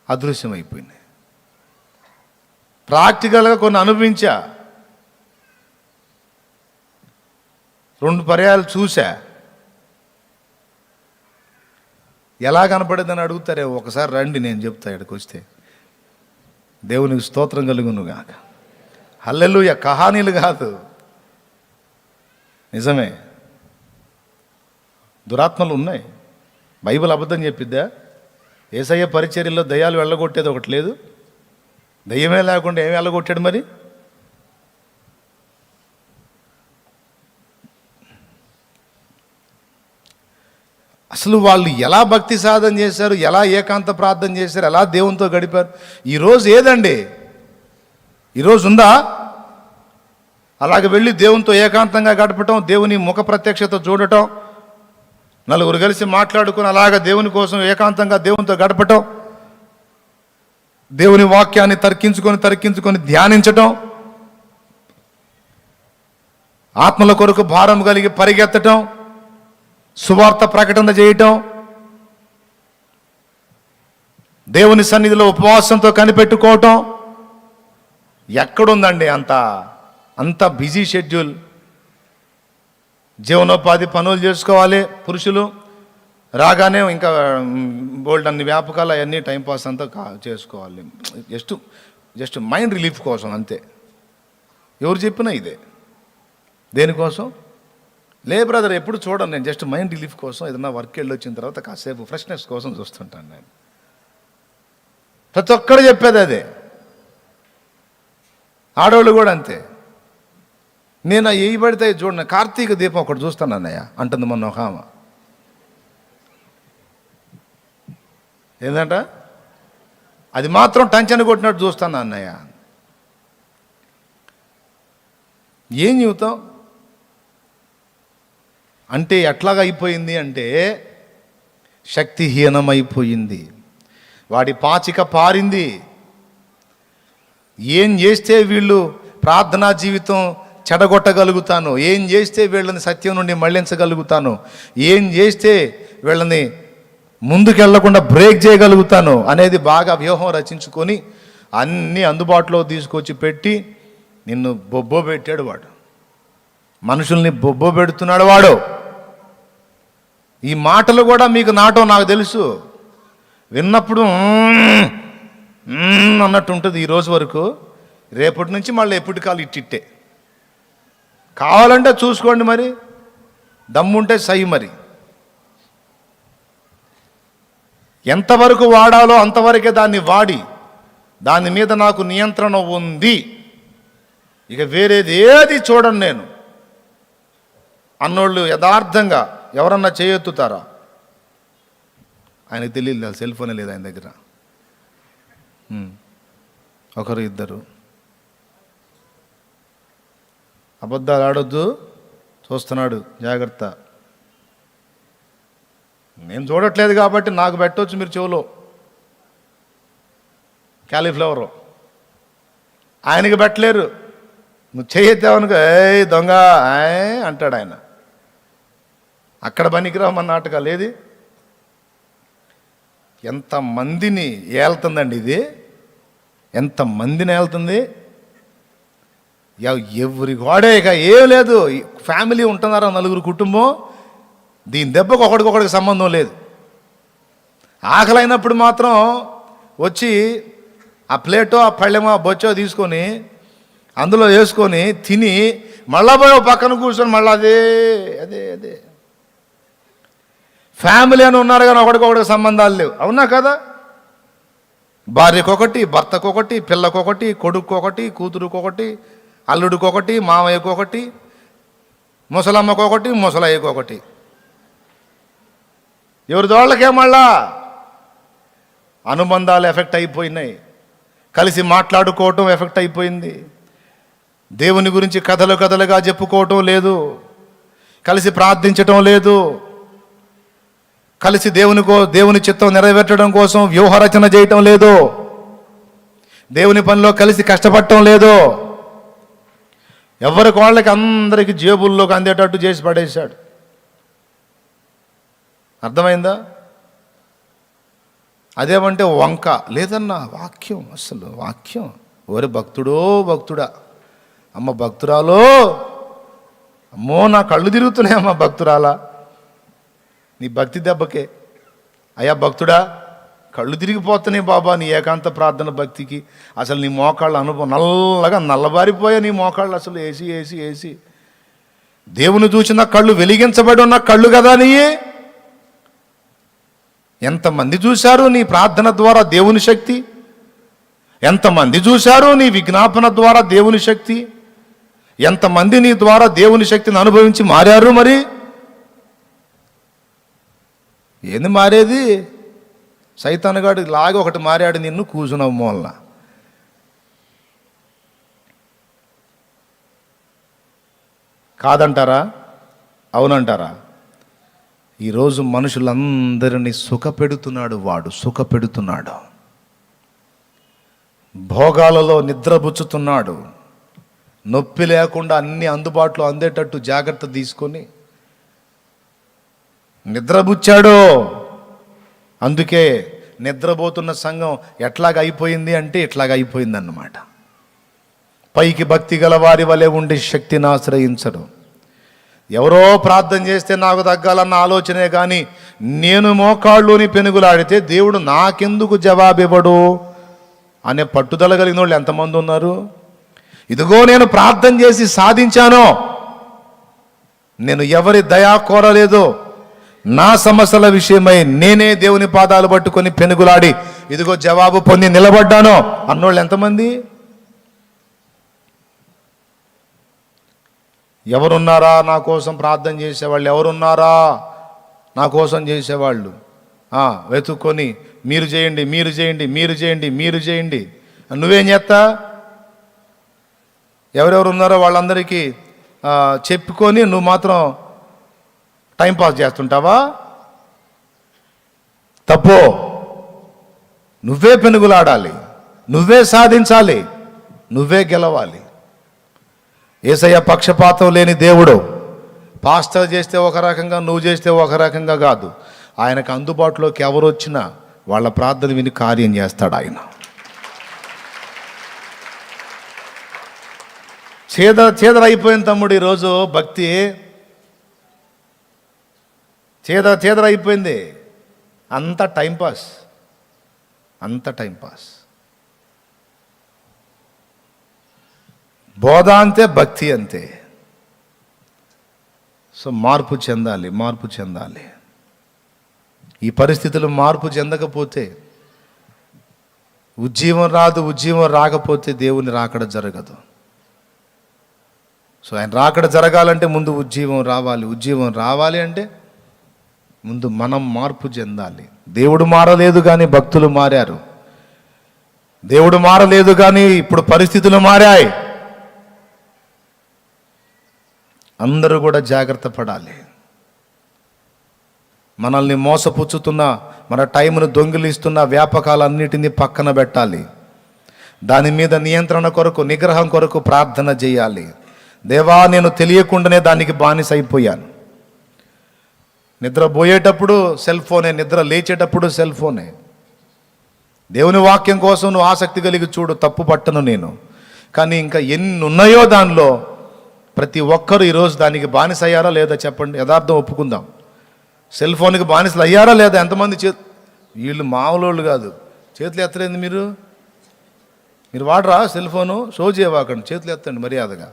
అదృశ్యం అయిపోయింది. ప్రాక్టికల్గా కొన్ని అనుభవించా, 2 పర్యాలు చూసా. ఎలా కనపడేదని అడుగుతారే, ఒకసారి రండి నేను చెప్తా. ఇక్కడికి వస్తే దేవునికి స్తోత్రం కలుగును గాక. హల్లెలూయా. కహానీలు కాదు, నిజమే. దురాత్మలు ఉన్నాయి. బైబిల్ అబద్ధం చెప్పిద్దా? యేసయ్య పరిచర్యలో దయ్యాలు వెళ్ళగొట్టేది ఒకటి లేదు. దయ్యమే లేకుండా ఏమి వెళ్ళగొట్టాడు మరి? అసలు వాళ్ళు ఎలా భక్తి సాధన చేశారు, ఎలా ఏకాంత ప్రార్థన చేశారు, ఎలా దేవునితో గడిపారు? ఈరోజు ఏదండి? ఈరోజు ఉందా? అలాగే వెళ్ళి దేవునితో ఏకాంతంగా గడపటం, దేవుని ముఖ ప్రత్యక్షత చూడటం, నలుగురు కలిసి మాట్లాడుకుని అలాగ దేవుని కోసం ఏకాంతంగా దేవునితో గడపటం, దేవుని వాక్యాన్ని తర్కించుకొని ధ్యానించటం, ఆత్మల కొరకు భారం కలిగి పరిగెత్తటం, సువార్త ప్రకటన చేయటం, దేవుని సన్నిధిలో ఉపవాసంతో కనిపెట్టుకోవటం. ఎక్కడుందండి అంత బిజీ షెడ్యూల్? జీవనోపాధి పనులు చేసుకోవాలి పురుషులు, రాగానే ఇంకా బోల్డ్ అన్ని వ్యాపకాలు అవన్నీ టైంపాస్ అంతా చేసుకోవాలి. జస్ట్ మైండ్ రిలీఫ్ కోసం అంతే. ఎవరు చెప్పినా ఇదే. దేనికోసం? లే బ్రదర్, ఎప్పుడు చూడను నేను. జస్ట్ మైండ్ రిలీఫ్ కోసం ఏదన్నా వర్క్ వెళ్ళి వచ్చిన తర్వాత కాసేపు ఫ్రెష్నెస్ కోసం చూస్తుంటాను నేను. ప్రతి ఒక్కరు చెప్పేది అదే. ఆడవాళ్ళు కూడా అంతే. నేను ఏ పడితే చూడండి, కార్తీక దీపం ఒకటి చూస్తాను అన్నయ్య అంటుంది మొన్న ఒక ఆమె. ఏంటంట? అది మాత్రం టంచని కొట్టినట్టు చూస్తాను అన్నయ్య. ఏం చెబుతాం అంటే ఎట్లాగా అయిపోయింది అంటే శక్తిహీనమైపోయింది. వాడి పాచిక పారింది. ఏం చేస్తే వీళ్ళు ప్రార్థనా జీవితం చెడగొట్టగలుగుతాను, ఏం చేస్తే వీళ్ళని సత్యం నుండి మళ్లించగలుగుతాను, ఏం చేస్తే వీళ్ళని ముందుకెళ్లకుండా బ్రేక్ చేయగలుగుతాను అనేది బాగా వ్యూహం రచించుకొని అన్నీ అందుబాటులో తీసుకొచ్చి పెట్టి నిన్ను బొబ్బో పెట్టాడు వాడు. మనుషుల్ని బొబ్బో పెడుతున్నాడు వాడు. ఈ మాటలు కూడా మీకు నాటో నాకు తెలుసు. విన్నప్పుడు అన్నట్టు ఉంటుంది ఈ రోజు వరకు. రేపటి నుంచి మళ్ళీ ఎప్పటి కాలు ఇట్టిట్టే. కావాలంటే చూసుకోండి, మరి దమ్ముంటే సై. మరి ఎంతవరకు వాడాలో అంతవరకే దాన్ని వాడి, దాని మీద నాకు నియంత్రణ ఉంది, ఇక వేరేది ఏది చూడను నేను అన్నోళ్ళు యథార్థంగా ఎవరన్నా చేయెత్తుతారా? ఆయనకు తెలియదు, సెల్ ఫోనే లేదు ఆయన దగ్గర. ఒకరు ఇద్దరు. అబద్ధాలు ఆడొద్దు, చూస్తున్నాడు, జాగ్రత్త. నేను చూడట్లేదు కాబట్టి నాకు పెట్టవచ్చు మీరు చెవులో క్యాలీఫ్లవరు, ఆయనకి పెట్టలేరు. నువ్వు చేయెత్తావనుకో ఏ దొంగ అంటాడు ఆయన. అక్కడ పనికిరామన్న నాటకాలు ఏది? ఎంతమందిని ఏళ్తుందండి ఇది, ఎంతమందిని ఏళ్తుంది. ఎవరి గోడే ఇక ఏం లేదు. ఫ్యామిలీ ఉంటున్నారా, 4 కుటుంబం, దీని దెబ్బకు ఒకడికొకడికి సంబంధం లేదు. ఆకలైనప్పుడు మాత్రం వచ్చి ఆ ప్లేటో ఆ పళ్ళెమో ఆ బొచ్చో తీసుకొని అందులో వేసుకొని తిని మళ్ళా పోయి పక్కన కూర్చొని మళ్ళీ అదే అదే అదే. ఫ్యామిలీ అని ఉన్నారు కానీ ఒకడికొకటికి సంబంధాలు లేవు. అవునా కదా? భార్యకొకటి, భర్తకొకటి, పిల్లకొకటి, కొడుక్కొకటి, కూతురుకొకటి, అల్లుడికొకటి, మామయ్యకొకటి, ముసలమ్మకొకటి, ముసలయ్యకొకటి. ఎవరి దోళ్ళకే మళ్ళా అనుబంధాలు ఎఫెక్ట్ అయిపోయినాయి. కలిసి మాట్లాడుకోవటం ఎఫెక్ట్ అయిపోయింది. దేవుని గురించి కథలుగా చెప్పుకోవటం లేదు, కలిసి ప్రార్థించటం లేదు. కలిసి దేవుని చిత్తం నెరవేర్చడం కోసం వ్యూహరచన చేయటం లేదు, దేవుని పనిలో కలిసి కష్టపడటం లేదు. ఎవరికి వాళ్ళకి అందరికీ జేబుల్లోకి అందేటట్టు చేసి పడేశాడు. అర్థమైందా? అదేమంటే వంక లేదన్నా, వాక్యం, అసలు వాక్యం. ఓరే భక్తుడో భక్తుడా, అమ్మ భక్తురాలో, అమ్మో నా కళ్ళు తిరుగుతున్నాయమ్మ భక్తురాలా, నీ భక్తి దెబ్బకే. అయ్యా భక్తుడా, కళ్ళు తిరిగిపోతున్నాయి బాబా నీ ఏకాంత ప్రార్థన భక్తికి. అసలు నీ మోకాళ్ళు అనుభవం నల్లగా నల్లబారిపోయా నీ మోకాళ్ళు, అసలు వేసి వేసి వేసి. దేవుని చూసిన కళ్ళు, వెలిగించబడి ఉన్న కళ్ళు కదా నీ. ఎంతమంది చూశారు నీ ప్రార్థన ద్వారా దేవుని శక్తి? ఎంతమంది చూశారు నీ విజ్ఞాపన ద్వారా దేవుని శక్తి? ఎంతమంది నీ ద్వారా దేవుని శక్తిని అనుభవించి మారారు? మరి ఏంది మారేది? సైతానుగాడు లాగా ఒకటి మారాడు నిన్ను, కూసునవ్వు మూలన. కాదంటారా? అవునంటారా? ఈరోజు మనుషులందరినీ సుఖపెడుతున్నాడు వాడు, సుఖపెడుతున్నాడు. భోగాలలో నిద్రపుచ్చుతున్నాడు. నొప్పి లేకుండా అన్ని అందుబాటులో అందేటట్టు జాగ్రత్త తీసుకొని నిద్రపుచ్చాడు. అందుకే నిద్రపోతున్న సంఘం ఎట్లాగ అయిపోయింది అంటే ఇట్లాగ అయిపోయిందన్నమాట. పైకి భక్తి గల వారి వలె ఉండి శక్తిని ఆశ్రయించడు. ఎవరో ప్రార్థన చేస్తే నాకు తగ్గాలన్న ఆలోచనే కానీ నేను మోకాళ్ళుని పెనుగులాడితే దేవుడు నాకెందుకు జవాబివ్వడు అనే పట్టుదల కలిగిన వాళ్ళు ఎంతమంది ఉన్నారు? ఇదిగో నేను ప్రార్థన చేసి సాధించాను, నేను ఎవరి దయా కోరలేదు, నా సమస్యల విషయమై నేనే దేవుని పాదాలు పట్టుకొని పెనుగులాడి ఇదిగో జవాబు పొంది నిలబడ్డాను అన్నోళ్ళు ఎంతమంది? ఎవరున్నారా నా కోసం ప్రార్థన చేసేవాళ్ళు? ఎవరున్నారా నా కోసం చేసేవాళ్ళు? వెతుక్కొని మీరు చేయండి, మీరు చేయండి, మీరు చేయండి, మీరు చేయండి. నువ్వేం చేస్తా? ఎవరెవరు ఉన్నారో వాళ్ళందరికీ చెప్పుకొని నువ్వు మాత్రం టైంపాస్ చేస్తుంటావా? తప్పు. నువ్వే పెనుగులాడాలి, నువ్వే సాధించాలి, నువ్వే గెలవాలి. యేసయ్య పక్షపాతం లేని దేవుడు. పాస్టర్ చేస్తే ఒక రకంగా, నువ్వు చేస్తే ఒక రకంగా కాదు. ఆయనకు అందుబాటులోకి ఎవరు వచ్చినా వాళ్ళ ప్రార్థన విని కార్యం చేస్తాడు ఆయన. చేదరైపోయింది తమ్ముడు ఈరోజు భక్తి, చేదరైపోయింది. అంత టైంపాస్, అంత టైంపాస్. బోధ అంతే, భక్తి అంతే. సో మార్పు చెందాలి, మార్పు చెందాలి. ఈ పరిస్థితులు మార్పు చెందకపోతే, ఉజ్జీవం రాదు, ఉజ్జీవం రాకపోతే దేవుని రాకడ జరగదు. సో ఆయన రాకడ జరగాలంటే ముందు ఉజ్జీవం రావాలి. ఉజ్జీవం రావాలి అంటే ముందు మనం మార్పు చెందాలి. దేవుడు మారలేదు కానీ భక్తులు మారారు. దేవుడు మారలేదు కానీ ఇప్పుడు పరిస్థితులు మారాయి. అందరూ కూడా జాగ్రత్త పడాలి. మనల్ని మోసపుచ్చుతున్న, మన టైంను దొంగిలిస్తున్న వ్యాపకాలన్నిటినీ పక్కన పెట్టాలి. దాని మీద నియంత్రణ కొరకు, నిగ్రహం కొరకు ప్రార్థన చేయాలి. దేవా, నేను తెలియకుండానే దానికి బానిస అయిపోయాను. నిద్రపోయేటప్పుడు సెల్ ఫోనే, నిద్ర లేచేటప్పుడు సెల్ ఫోనే. దేవుని వాక్యం కోసం నువ్వు ఆసక్తి కలిగి చూడు, తప్పు పట్టను నేను. కానీ ఇంకా ఎన్ని ఉన్నాయో దానిలో ప్రతి ఒక్కరు ఈరోజు దానికి బానిస అయ్యారా లేదా చెప్పండి? యథార్థం ఒప్పుకుందాం. సెల్ ఫోన్కి బానిసలు అయ్యారా లేదా? ఎంతమంది వీళ్ళు మామూలు కాదు. చేతులు ఎత్తలేదు మీరు వాడరా సెల్ ఫోను? షో చేయవాకండి, చేతులు ఎత్తండి మర్యాదగా.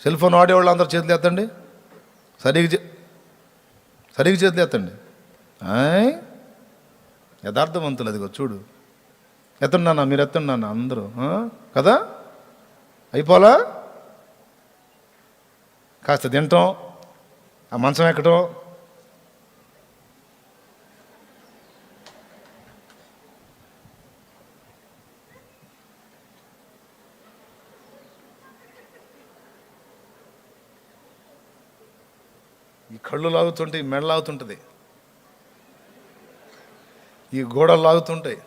సెల్ ఫోన్ వాడేవాళ్ళు అందరూ చేతులు ఎత్తండి, సరిగ్గా చేతులు ఎత్తండి. యథార్థవంతులు అదిగో చూడు. ఎత్తండి నాన్న, మీరు ఎత్తండి నాన్న అందరూ కదా. అయిపోలా? కాస్త తినటం, ఆ మంచం ఎక్కటం, ఈ కళ్ళు లాగుతుంటే మెడ లాగుతుంటుంది. ఈ గోడలు లాగుతుంటాయి.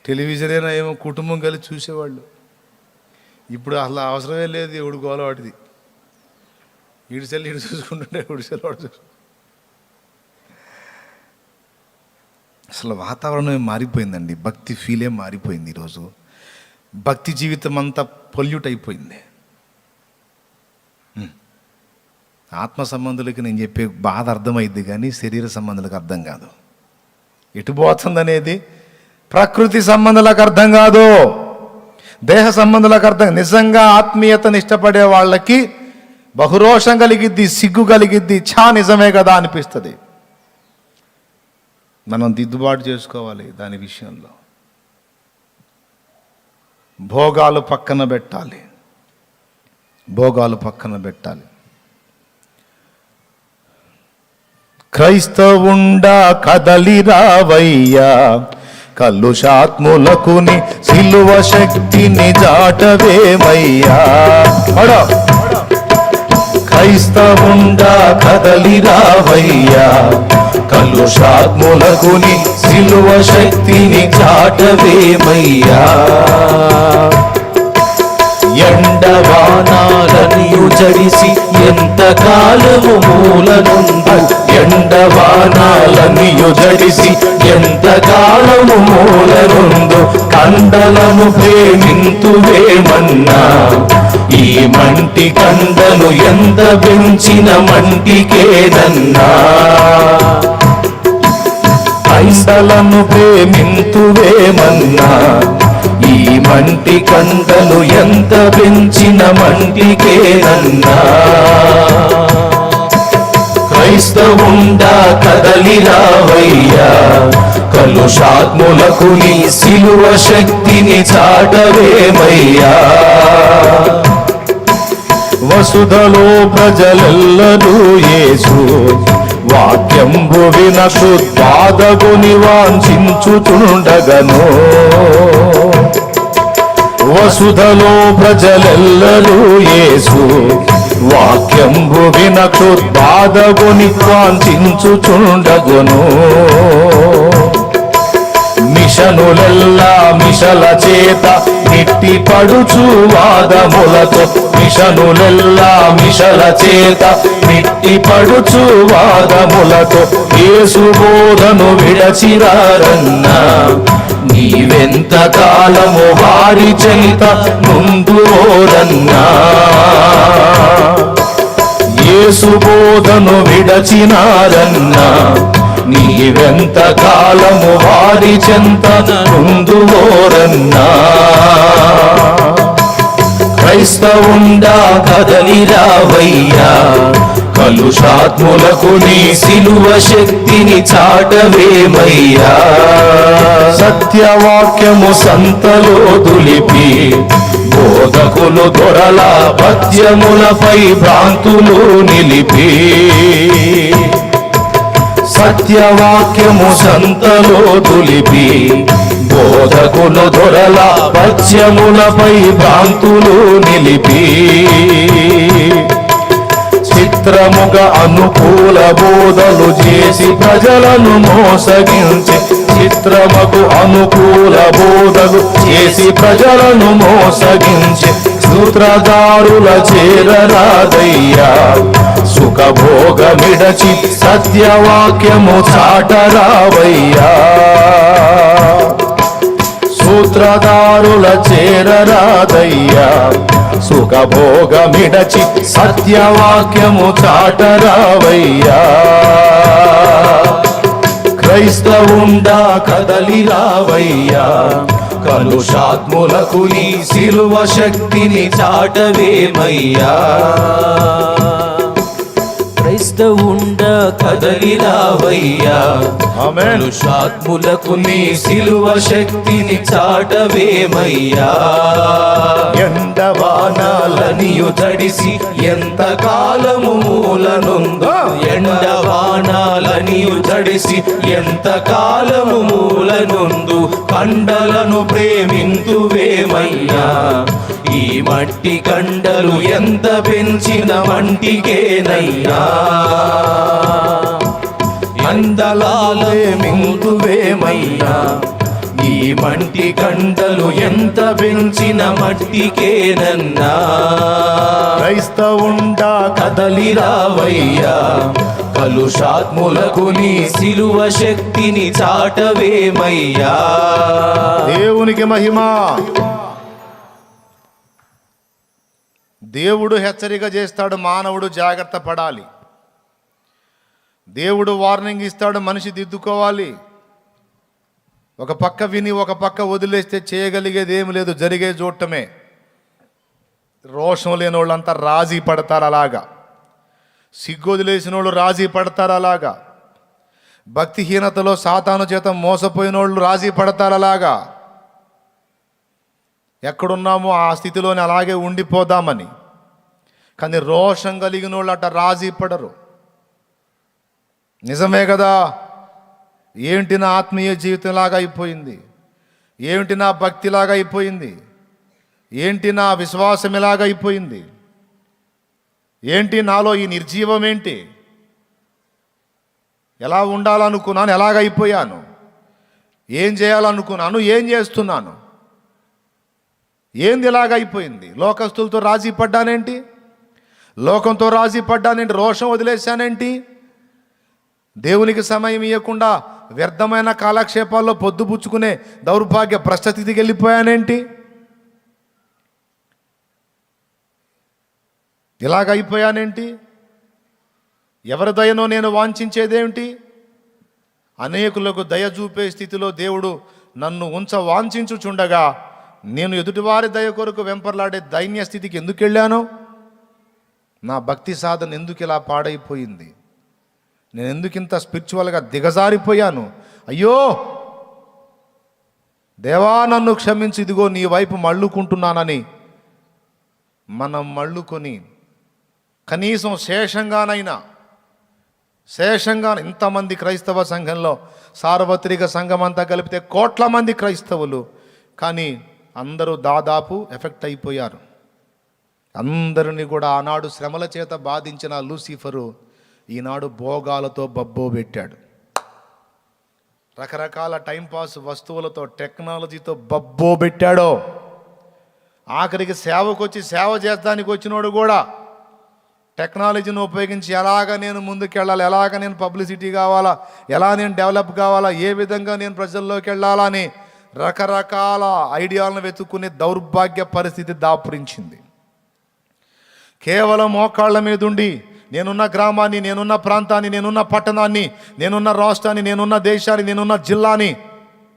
టెలివిజన్ అయినా ఏమో కుటుంబం కలిసి చూసేవాళ్ళు. ఇప్పుడు అసలు అవసరమే లేదు. ఎవడు గోల వాటిది. ఈడు సెల్ ఈడు చూసుకుంటుంటే ఎవడు సెల్ వాడు చూసు. అసలు వాతావరణం మారిపోయిందండి. భక్తి ఫీలే మారిపోయింది. ఈరోజు భక్తి జీవితం అంతా పొల్యూట్ అయిపోయింది. ఆత్మ సంబంధులకి నేను చెప్పే బాధ అర్థమైద్ది, కానీ శరీర సంబంధులకు అర్థం కాదు. ఎటు పోతుందనేది ప్రకృతి సంబంధులకు అర్థం కాదు, దేహ సంబంధులకు అర్థం. నిజంగా ఆత్మీయతను ఇష్టపడే వాళ్ళకి బహురోషం కలిగిద్ది, సిగ్గు కలిగిద్ది. నిజమే కదా అనిపిస్తుంది. మనం దిద్దుబాటు చేసుకోవాలి దాని విషయంలో. భోగాలు పక్కన పెట్టాలి, భోగాలు పక్కన పెట్టాలి. క్రైస్తవుండా కదలి రావయ్యా, కలుషాత్ములకుని సిలువ శక్తిని జాటవేమయ్యా. క్రైస్తవుండా కదలి రావయ్యా, కలుషాత్ములకుని సిలువ శక్తిని చాటవేమయ్యా. ఎండవానాలనియు జడిసి ఎంతకాలము మూలనుందు, ఎండవానాలనియు జడిసి ఎంతకాలము మూలనుందు, కండలను ప్రేమింతువేమన్నా. ఈ మంటి కండలు ఎంత పెంచిన మంటికేనన్నా. కండలను ప్రేమింతువేమన్నా. ఈ మంటి కండలు ఎంత పెంచిన మంటికేనన్నా. క్రైస్తవుండా కదలి రావయ్యా, కలుషాత్ములకు నీ సిలువ శక్తిని చాటవేమయ్యా. వసుధలో ప్రజలెల్లరూ యేసు వాక్యంబు వినకు బాధగుని వాంఛించుచుండగను. వసుధలో ప్రజలెల్లరూ యేసు వాక్యంబు వినకు బాధగుని వాంఛించుచుండగను. మిషనులెల్లా మిషల చేత నిట్టి పడుచు వాదములతో, మిషనులెల్లా మిషల చేత నిట్టి పడుచు వాదములతో, యేసు బోధను విడచిరారన్నా. నీవెంత కాలము వారి చేత ముందురన్నా. యేసు బోధను విడచినారన్నా. నీవెంత కాలము వారి చెంత ముందురన్నా. క్రైస్తవుండా కదలి రావయ్యా, కలుషాత్ములకు నీ సిలువ శక్తిని చాటవేమయ్యా. సత్యవాక్యము సంతలో దులిపి బోధకులు దొరల పద్యములపై భ్రాంతులు నిలిపి. సత్యవాక్యము సంతలో దులిపి బోధకులు దొరల పద్యములపై భ్రాంతులు నిలిపి. చిత్రముగా అనుకూల బోధలు చేసి ప్రజలను మోసగించి, చిత్రముకు అనుకూల బోధలు చేసి ప్రజలను మోసగించి, సూత్రధారుల చేరరాదయ్యా. సుఖభోగమిడచి సత్యవాక్యము చాటరావయ్యా. సూత్రధారుల చేరరాదయ్యా. సుఖభోగమిడచి సత్యవాక్యము చాటరావయ్యా. క్రైస్తవుండా కదలి రావయ్యా, కలుషాత్ములకు నీ సిలువ శక్తిని చాటవేమయ్యా. క్రైస్తవుండా కదలి రావయ్యా, కలుషాత్ములకు నీ సిలువ శక్తిని చాటవేమయ్యా. ఎండవానాలనియు తడిసి ఎంత కాలము మూలనుందు, ఎండవానాలనియు తడిసి ఎంత కాలము మూలనుందు, కండలను ప్రేమింతువేమయ్యా. ఈ మట్టి కండలు ఎంత పెంచిన మంటికేనయ్యా, అందలాలే మింగువేమయ్యా. ఈ మంటి కండలు ఎంత పెంచిన మట్టికేనన్నా, క్రైస్తవుండా కదలి రావయ్యా. కలుషాత్ములకు నీ సిలువ శక్తిని చాటవేమయ్యా. దేవునికి మహిమ. దేవుడు హెచ్చరిక చేస్తాడు, మానవుడు జాగ్రత్త పడాలి. దేవుడు వార్నింగ్ ఇస్తాడు, మనిషి దిద్దుకోవాలి. ఒక పక్క విని ఒక పక్క వదిలేస్తే చేయగలిగేది ఏమి లేదు, జరిగే చూడటమే. రోషం లేని వాళ్ళంతా రాజీ పడతారు అలాగా, సిగ్గు వదిలేసిన వాళ్ళు రాజీ పడతారు అలాగా, భక్తిహీనతలో సాతాను చేత మోసపోయిన వాళ్ళు రాజీ పడతారు అలాగా. ఎక్కడున్నామో ఆ స్థితిలోనే అలాగే ఉండిపోదామని. కానీ రోషం కలిగిన వాళ్ళు అట్ట రాజీ పడరు. నిజమే కదా. ఏంటి నా ఆత్మీయ జీవితంలాగా అయిపోయింది, ఏంటి నా భక్తిలాగా అయిపోయింది, ఏంటి నా విశ్వాసం ఇలాగా అయిపోయింది, ఏంటి నాలో ఈ నిర్జీవం ఏంటి, ఎలా ఉండాలనుకున్నాను ఎలాగైపోయాను, ఏం చేయాలనుకున్నాను ఏం చేస్తున్నాను, ఏంది ఇలాగైపోయింది. లోకస్తులతో రాజీ పడ్డానేంటి, లోకంతో రాజీ పడ్డానేంటి, రోషం వదిలేశానేంటి, దేవునికి సమయం ఇవ్వకుండా వ్యర్థమైన కాలక్షేపాల్లో పొద్దుపుచ్చుకునే దౌర్భాగ్య భ్రష్టస్థితికి వెళ్ళిపోయానేంటి, ఇలాగైపోయానేంటి. ఎవరి దయనో నేను వాంఛించేదేమిటి. అనేకులకు దయ చూపే స్థితిలో దేవుడు నన్ను వాంఛించుచుండగా నేను ఎదుటివారి దయ కొరకు వెంపర్లాడే దైన్య స్థితికి ఎందుకు వెళ్ళాను. నా భక్తి సాధన ఎందుకు ఇలా పాడైపోయింది, నేను ఎందుకు ఇంత స్పిరిచువల్గా దిగజారిపోయాను. అయ్యో దేవా నన్ను క్షమించి, ఇదిగో నీ వైపు మళ్ళుకుంటున్నానని మనం మళ్ళుకొని కనీసం శేషంగా ఇంతమంది క్రైస్తవ సంఘంలో సార్వత్రిక సంఘం అంతా కలిపితే కోట్ల మంది క్రైస్తవులు, కానీ అందరూ దాదాపు ఎఫెక్ట్ అయిపోయారు. అందరినీ కూడా ఆనాడు శ్రమల చేత బాధించిన లూసిఫరు ఈనాడు భోగాలతో బబ్బో పెట్టాడు. రకరకాల టైంపాస్ వస్తువులతో టెక్నాలజీతో బబ్బో పెట్టాడో. ఆఖరికి సేవకు వచ్చి సేవ చేస్తానికి వచ్చినోడు కూడా టెక్నాలజీని ఉపయోగించి ఎలాగ నేను ముందుకెళ్ళాలి, ఎలాగ నేను పబ్లిసిటీ కావాలా, ఎలా నేను డెవలప్ కావాలా, ఏ విధంగా నేను ప్రజల్లోకి వెళ్ళాలా అని రకరకాల ఐడియాలను వెతుక్కునే దౌర్భాగ్య పరిస్థితి దాపురించింది. కేవలం మోకాళ్ళ మీద ఉండి నేనున్న గ్రామాన్ని, నేనున్న ప్రాంతాన్ని, నేనున్న పట్టణాన్ని, నేనున్న రాష్ట్రాన్ని, నేనున్న దేశాన్ని, నేనున్న జిల్లాని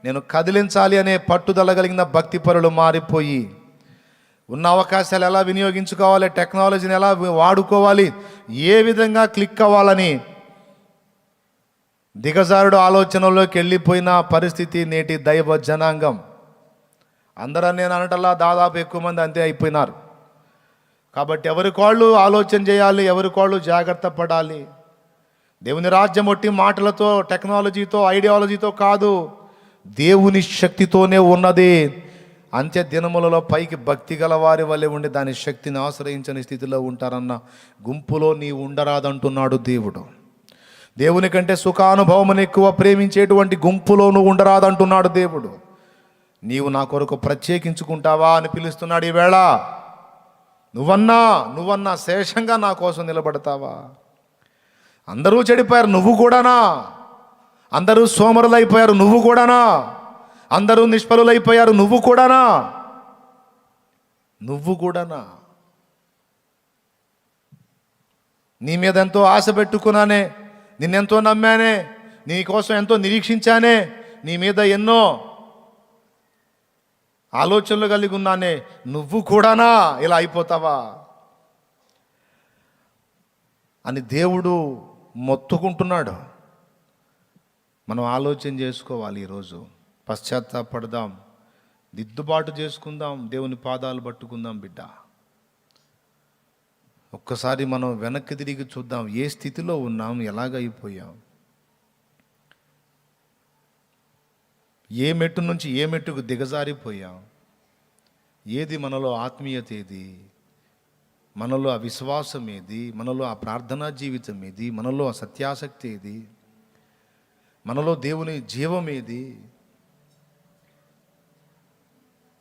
నేను కదిలించాలి అనే పట్టుదల కలిగిన భక్తి పరులు మారిపోయి ఉన్న అవకాశాలు ఎలా వినియోగించుకోవాలి, టెక్నాలజీని ఎలా వాడుకోవాలి, ఏ విధంగా క్లిక్ అవ్వాలని దిగజారుడు ఆలోచనలోకి వెళ్ళిపోయిన పరిస్థితి నేటి దైవ జనాంగం. అందరని నేను అనటల్లా దాదాపు ఎక్కువ మంది అంతే అయిపోయినారు. కాబట్టి ఎవరికాళ్ళు ఆలోచన చేయాలి, ఎవరికాళ్ళు జాగ్రత్త పడాలి. దేవుని రాజ్యం ఒట్టి మాటలతో, టెక్నాలజీతో, ఐడియాలజీతో కాదు, దేవుని శక్తితోనే ఉన్నది. అంత్య దినములలో పైకి భక్తి గల వారి వల్లే ఉండి దాని శక్తిని ఆశ్రయించని స్థితిలో ఉంటారన్న గుంపులో నీవు ఉండరాదంటున్నాడు దేవుడు. దేవుని కంటే సుఖానుభవమును ఎక్కువ ప్రేమించేటువంటి గుంపులో నువ్వు ఉండరాదంటున్నాడు దేవుడు. నీవు నా కొరకు ప్రత్యేకించుకుంటావా అని పిలుస్తున్నాడు ఈవేళ. నువ్వన్నా శేషంగా నా కోసం నిలబడతావా? అందరూ చెడిపోయారు, నువ్వు కూడానా? అందరూ సోమరులైపోయారు, నువ్వు కూడానా? అందరూ నిష్ఫలులైపోయారు, నువ్వు కూడానా? నీ మీద ఎంతో ఆశ పెట్టుకున్నానే, నిన్నెంతో నమ్మానే, నీ కోసం ఎంతో నిరీక్షించానే, నీ మీద ఎన్నో ఆలోచనలు కలిగి ఉన్నానే, నువ్వు కూడానా ఇలా అయిపోతావా అని దేవుడు మొత్తుకుంటున్నాడు. మనం ఆలోచన చేసుకోవాలి. ఈరోజు పశ్చాత్తాపడదాం, దిద్దుబాటు చేసుకుందాం, దేవుని పాదాలు పట్టుకుందాం. బిడ్డ, ఒక్కసారి మనం వెనక్కి తిరిగి చూద్దాం. ఏ స్థితిలో ఉన్నాం, ఎలాగైపోయాం, ఏ మెట్టు నుంచి ఏ మెట్టుకు దిగజారిపోయాం, ఏది మనలో ఆత్మీయత ఏది, మనలో ఆ విశ్వాసం ఏది, మనలో ఆ ప్రార్థనా జీవితం ఏది, మనలో ఆ సత్యాసక్తి ఏది, మనలో దేవుని జీవం ఏది?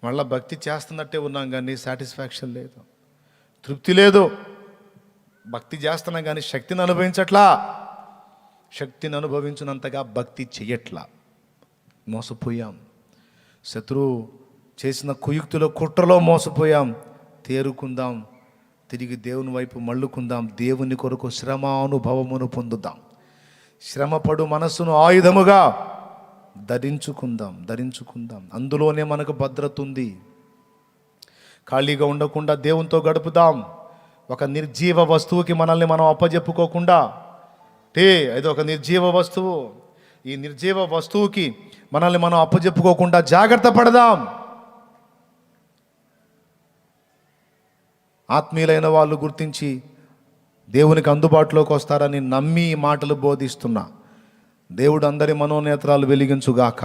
మళ్ళా భక్తి చేస్తున్నట్టే ఉన్నాం కానీ సాటిస్ఫాక్షన్ లేదు, తృప్తి లేదు. భక్తి చేస్తున్నాం కానీ శక్తిని అనుభవించట్లా, శక్తిని అనుభవించినంతగా భక్తి చెయ్యట్లా. మోసపోయాం, శత్రువు చేసిన కుయుక్తుల కుట్రలో మోసపోయాం. తేరుకుందాం, తిరిగి దేవుని వైపు మళ్ళుకుందాం. దేవుని కొరకు శ్రమానుభవమును పొందుదాం. శ్రమపడు మనస్సును ఆయుధముగా ధరించుకుందాం. అందులోనే మనకు భద్రత ఉంది. ఖాళీగా ఉండకుండా దేవునితో గడుపుదాం. ఒక నిర్జీవ వస్తువుకి మనల్ని మనం అప్పజెప్పుకోకుండా, అది ఒక నిర్జీవ వస్తువు, ఈ నిర్జీవ వస్తువుకి మనల్ని మనం అప్పజెప్పుకోకుండా జాగ్రత్త పడదాం. ఆత్మీయులైన వాళ్ళు గుర్తించి దేవునికి అందుబాటులోకి వస్తారని నమ్మి ఈ మాటలు బోధిస్తున్నా. దేవుడు అందరి మనోనేత్రాలు వెలిగించుగాక.